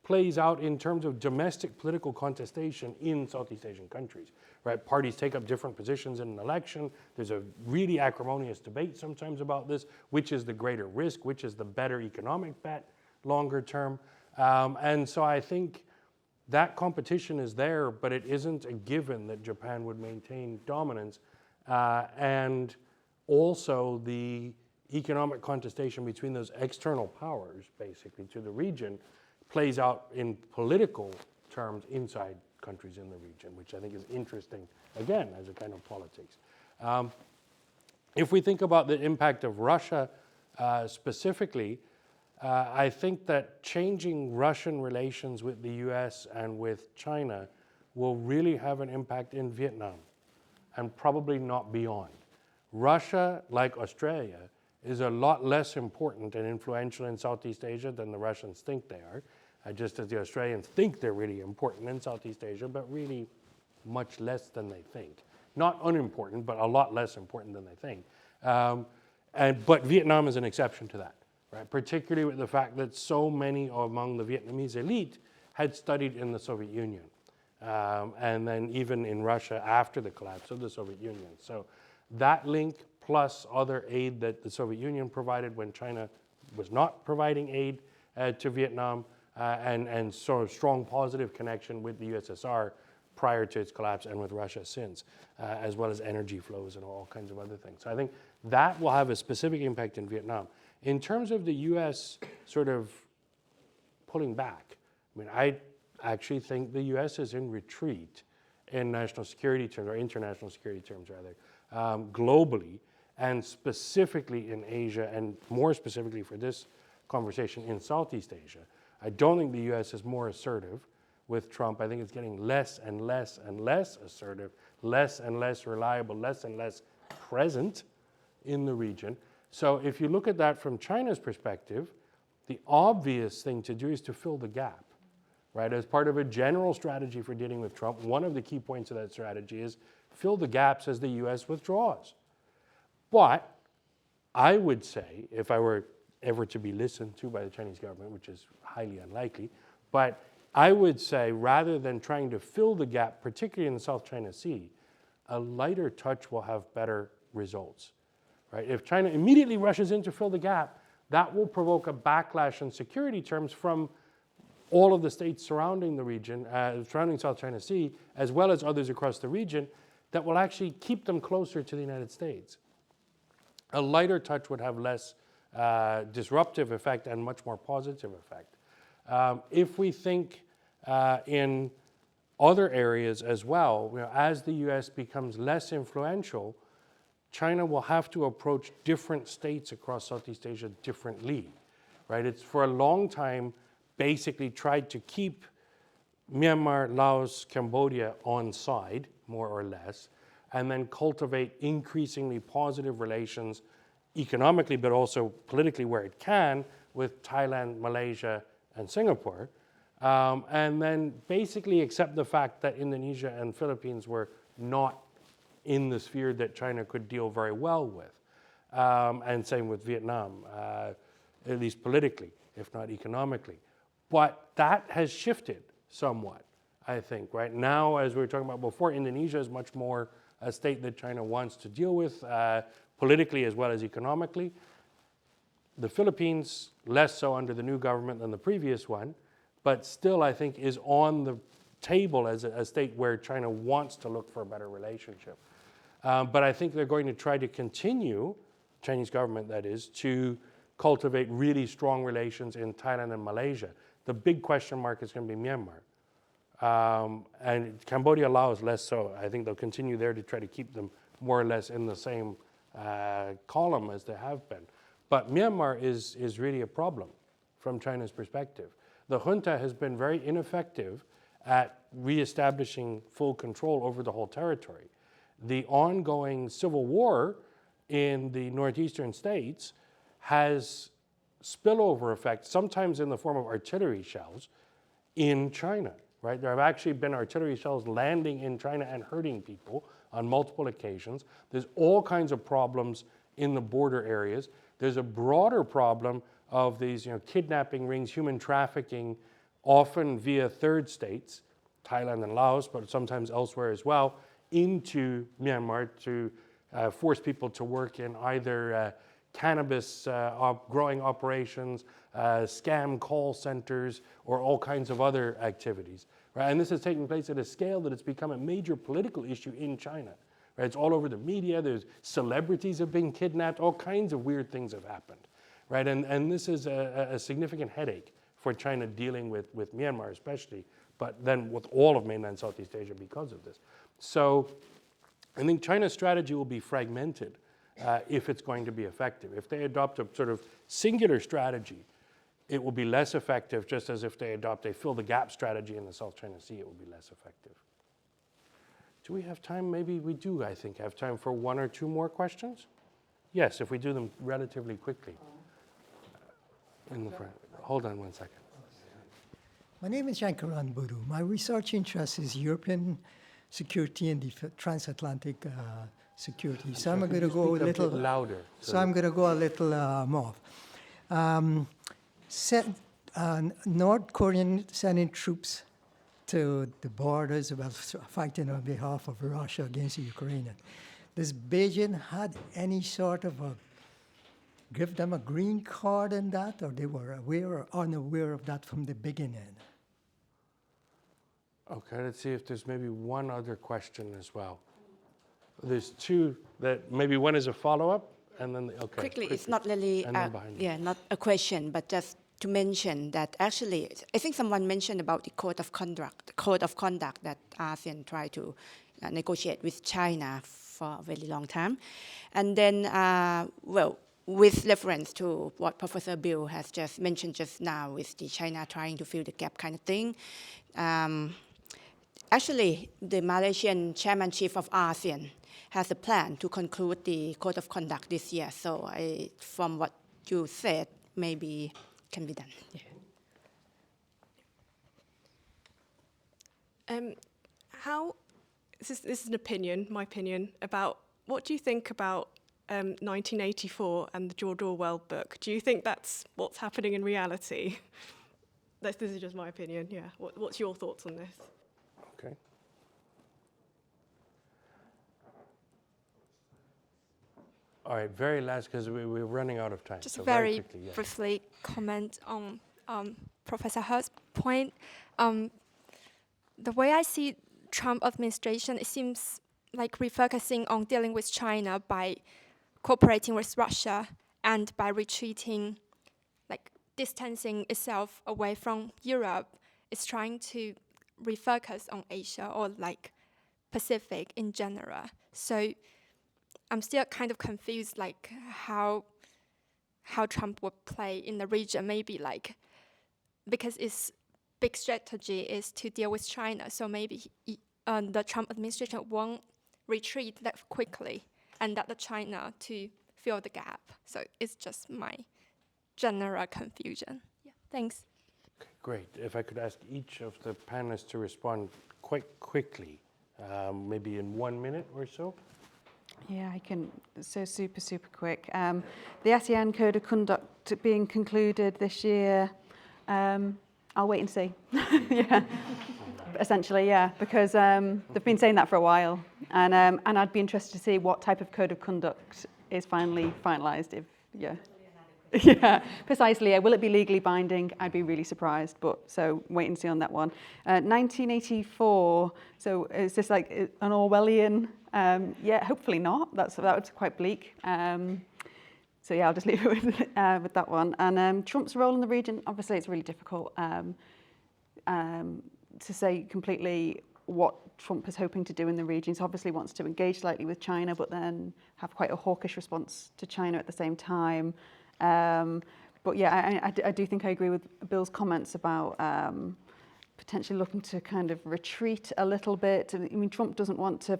plays out in terms of domestic political contestation in Southeast Asian countries, right? Parties take up different positions in an election. There's a really acrimonious debate sometimes about this, which is the greater risk, which is the better economic bet longer term. And so I think that competition is there, but it isn't a given that Japan would maintain dominance. And also the economic contestation between those external powers, basically, to the region, plays out in political terms inside countries in the region, which I think is interesting, again, as a kind of politics. If we think about the impact of Russia specifically, I think that changing Russian relations with the US and with China will really have an impact in Vietnam and probably not beyond. Russia, like Australia, is a lot less important and influential in Southeast Asia than the Russians think they are, just as the Australians think they're really important in Southeast Asia, but really much less than they think. Not unimportant, but a lot less important than they think. But Vietnam is an exception to that, right? Particularly with the fact that so many among the Vietnamese elite had studied in the Soviet Union, and then even in Russia after the collapse of the Soviet Union. So that link plus other aid that the Soviet Union provided when China was not providing aid to Vietnam, and sort of strong positive connection with the USSR prior to its collapse and with Russia since, as well as energy flows and all kinds of other things. So I think that will have a specific impact in Vietnam. In terms of the US sort of pulling back, I mean, I actually think the US is in retreat in national security terms, or international security terms rather, globally, and specifically in Asia, and more specifically for this conversation in Southeast Asia. I don't think the US is more assertive with Trump. I think it's getting less and less and less assertive, less and less reliable, less and less present in the region. So if you look at that from China's perspective, the obvious thing to do is to fill the gap, right? As part of a general strategy for dealing with Trump, one of the key points of that strategy is fill the gaps as the US withdraws. But I would say, if I were ever to be listened to by the Chinese government, which is highly unlikely, but I would say rather than trying to fill the gap, particularly in the South China Sea, a lighter touch will have better results, right? If China immediately rushes in to fill the gap, that will provoke a backlash in security terms from all of the states surrounding the region, surrounding South China Sea, as well as others across the region, that will actually keep them closer to the United States. A lighter touch would have less disruptive effect and much more positive effect. If we think in other areas as well, as the US becomes less influential, China will have to approach different states across Southeast Asia differently, right? It's for a long time basically tried to keep Myanmar, Laos, Cambodia on side, more or less, and then cultivate increasingly positive relations economically, but also politically where it can, with Thailand, Malaysia, and Singapore, and then basically accept the fact that Indonesia and Philippines were not in the sphere that China could deal very well with, and same with Vietnam, at least politically, if not economically. But that has shifted somewhat, I think. Right now, as we were talking about before, Indonesia is much more a state that China wants to deal with, politically as well as economically. The Philippines, less so under the new government than the previous one, but still I think is on the table as a state where China wants to look for a better relationship. But I think they're going to try to continue, Chinese government that is, to cultivate really strong relations in Thailand and Malaysia. The big question mark is going to be Myanmar. And Cambodia, Laos less so. I think they'll continue there to try to keep them more or less in the same column as they have been. But Myanmar is really a problem from China's perspective. The junta has been very ineffective at reestablishing full control over the whole territory. The ongoing civil war in the northeastern states has spillover effects, sometimes in the form of artillery shells, in China, right? There have actually been artillery shells landing in China and hurting people on multiple occasions. There's all kinds of problems in the border areas. There's a broader problem of these kidnapping rings, human trafficking, often via third states, Thailand and Laos, but sometimes elsewhere as well, into Myanmar to force people to work in either cannabis growing operations, scam call centers, or all kinds of other activities. Right? And this is taking place at a scale that it's become a major political issue in China. Right? It's all over the media. There's celebrities have been kidnapped. All kinds of weird things have happened. Right? And this is a significant headache for China dealing with Myanmar especially, but then with all of mainland Southeast Asia because of this. So I think China's strategy will be fragmented if it's going to be effective. If they adopt a sort of singular strategy, it will be less effective, just as if they adopt a fill-the-gap strategy in the South China Sea, it will be less effective. Do we have time? Maybe we do, I think, have time for one or two more questions? Yes, if we do them relatively quickly. In the front. Hold on one second.
My name is Shankaran Buru. My research interest is European security and transatlantic security. So I'm going to go a little
louder.
So I'm going to go a little more. North Korean sending troops to the borders, about fighting on behalf of Russia against the Ukraine. Does Beijing had any sort of give them a green card in that, or they were aware or unaware of that from the beginning?
Okay, let's see if there's maybe one other question as well. There's two that maybe one is a follow-up, and then okay.
Quickly, it's not really not a question, but just to mention that actually, I think someone mentioned about the code of conduct that ASEAN tried to negotiate with China for a very long time, and then with reference to what Professor Bill has just mentioned just now, with the China trying to fill the gap kind of thing. Actually, the Malaysian chairmanship of ASEAN has a plan to conclude the code of conduct this year. So from what you said, maybe can be done.
Yeah. This is an opinion, my opinion, about what do you think about 1984 and the George Orwell book? Do you think that's what's happening in reality? This is just my opinion, yeah. What's your thoughts on this?
Okay. All right, very last, because we're running out of time.
Just
so
very
quickly, yes.
briefly comment on Professor Hurst's point. The way I see Trump administration, it seems like refocusing on dealing with China by cooperating with Russia and by retreating, like distancing itself away from Europe, is trying to refocus on Asia or like Pacific in general. So I'm still kind of confused, like how Trump would play in the region. Maybe like because its big strategy is to deal with China, so maybe the Trump administration won't retreat that quickly, and that the China to fill the gap. So it's just my general confusion. Yeah, thanks.
Okay, great. If I could ask each of the panelists to respond quite quickly, maybe in 1 minute or so.
Yeah, I can. So super quick. The ASEAN Code of Conduct being concluded this year. I'll wait and see. Yeah, essentially, yeah, because they've been saying that for a while, and I'd be interested to see what type of code of conduct is finally finalised. Yeah, precisely. Yeah. Will it be legally binding? I'd be really surprised, but so wait and see on that one. 1984, so is this like an Orwellian? Yeah, hopefully not. That was quite bleak. So yeah, I'll just leave it with that one. And Trump's role in the region, obviously it's really difficult to say completely what Trump is hoping to do in the region. He obviously wants to engage slightly with China, but then have quite a hawkish response to China at the same time. But yeah, I do think I agree with Bill's comments about potentially looking to kind of retreat a little bit. I mean, Trump doesn't want to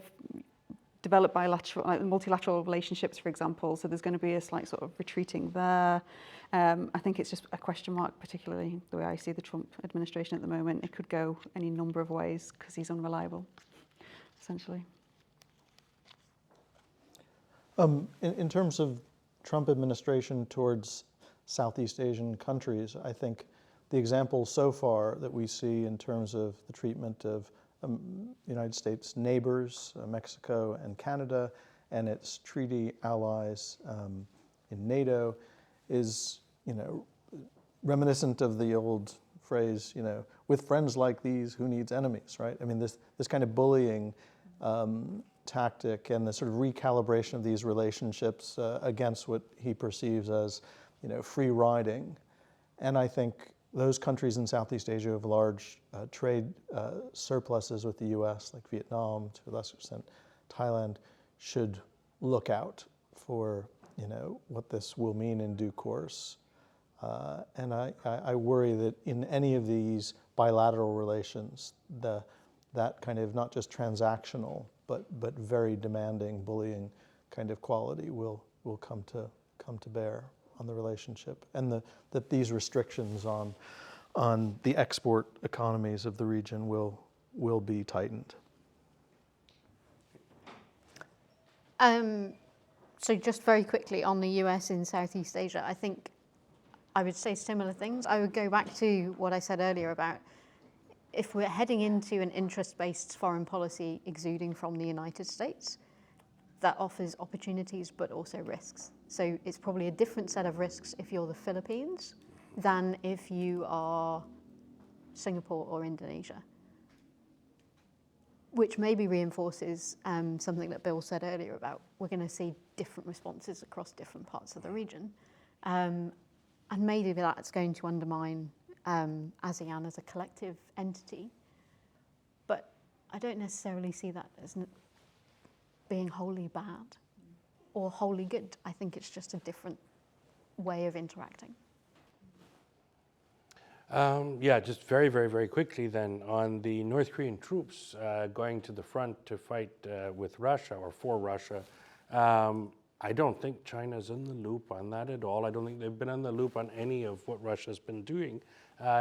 develop multilateral relationships, for example, so there's going to be a slight sort of retreating there. I think it's just a question mark, particularly the way I see the Trump administration at the moment. It could go any number of ways because he's unreliable, essentially.
In terms of Trump administration towards Southeast Asian countries, I think the examples so far that we see in terms of the treatment of United States neighbors, Mexico and Canada, and its treaty allies in NATO, is, reminiscent of the old phrase, with friends like these, who needs enemies, right? I mean, this kind of bullying tactic and the sort of recalibration of these relationships against what he perceives as, free riding. And I think those countries in Southeast Asia have large trade surpluses with the U.S., like Vietnam, to a lesser extent Thailand, should look out for what this will mean in due course. And I worry that in any of these bilateral relations, that kind of not just transactional, but very demanding bullying kind of quality will come to bear on the relationship, and that these restrictions on the export economies of the region will be tightened.
So just very quickly on the US in Southeast Asia, I think I would say similar things. I would go back to what I said earlier about if we're heading into an interest-based foreign policy exuding from the United States, that offers opportunities but also risks. So it's probably a different set of risks if you're the Philippines than if you are Singapore or Indonesia, which maybe reinforces something that Bill said earlier about we're going to see different responses across different parts of the region. And maybe that's going to undermine ASEAN as a collective entity. But I don't necessarily see that as being wholly bad or wholly good. I think it's just a different way of interacting.
Yeah, just very, very, very quickly then, on the North Korean troops going to the front to fight with Russia or for Russia, I don't think China's in the loop on that at all. I don't think they've been in the loop on any of what Russia's been doing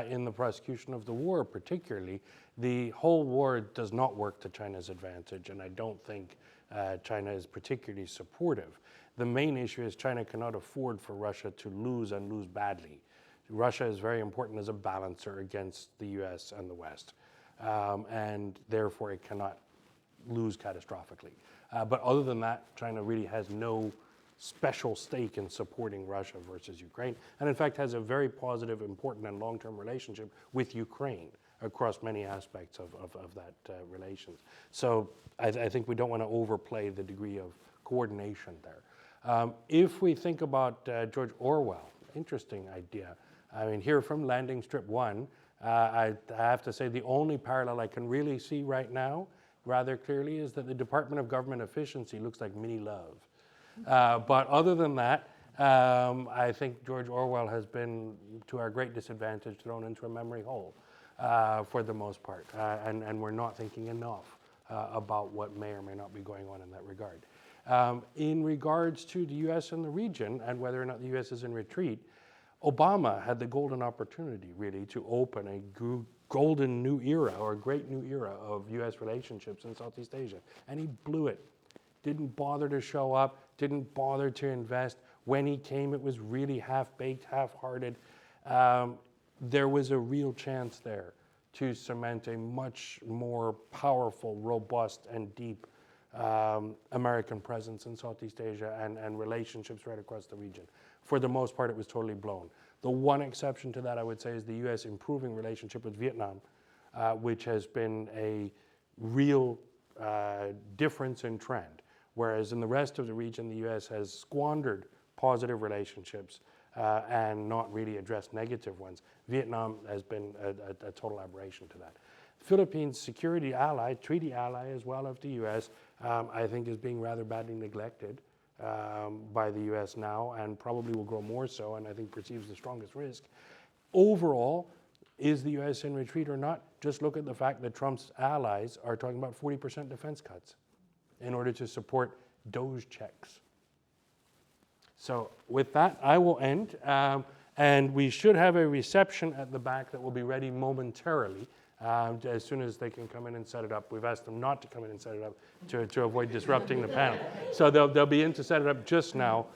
in the prosecution of the war, particularly. The whole war does not work to China's advantage, and I don't think China is particularly supportive. The main issue is China cannot afford for Russia to lose and lose badly. Russia is very important as a balancer against the US and the West, and therefore it cannot lose catastrophically. But other than that, China really has no special stake in supporting Russia versus Ukraine, and in fact has a very positive, important, and long-term relationship with Ukraine across many aspects of that relations. So I think we don't want to overplay the degree of coordination there. If we think about George Orwell, interesting idea. I mean, here from Landing Strip 1, I have to say the only parallel I can really see right now, rather clearly, is that the Department of Government Efficiency looks like Mini-Love. But other than that, I think George Orwell has been, to our great disadvantage, thrown into a memory hole for the most part. And we're not thinking enough about what may or may not be going on in that regard. In regards to the US and the region, and whether or not the US is in retreat, Obama had the golden opportunity, really, to open a golden new era, or a great new era of US relationships in Southeast Asia. And he blew it. Didn't bother to show up, didn't bother to invest. When he came, it was really half-baked, half-hearted. There was a real chance there to cement a much more powerful, robust, and deep American presence in Southeast Asia and relationships right across the region. For the most part, it was totally blown. The one exception to that, I would say, is the U.S. improving relationship with Vietnam, which has been a real difference in trend. Whereas in the rest of the region, the U.S. has squandered positive relationships and not really addressed negative ones. Vietnam has been a total aberration to that. Philippines' security ally, treaty ally as well of the U.S., I think is being rather badly neglected by the U.S. now, and probably will grow more so, and I think perceives the strongest risk. Overall, is the U.S. in retreat or not? Just look at the fact that Trump's allies are talking about 40% defense cuts in order to support Doge checks. So with that, I will end. And we should have a reception at the back that will be ready momentarily as soon as they can come in and set it up. We've asked them not to come in and set it up to avoid disrupting the panel. So they'll be in to set it up just now.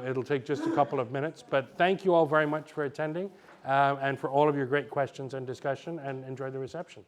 It'll take just a couple of minutes. But thank you all very much for attending and for all of your great questions and discussion, and enjoy the reception.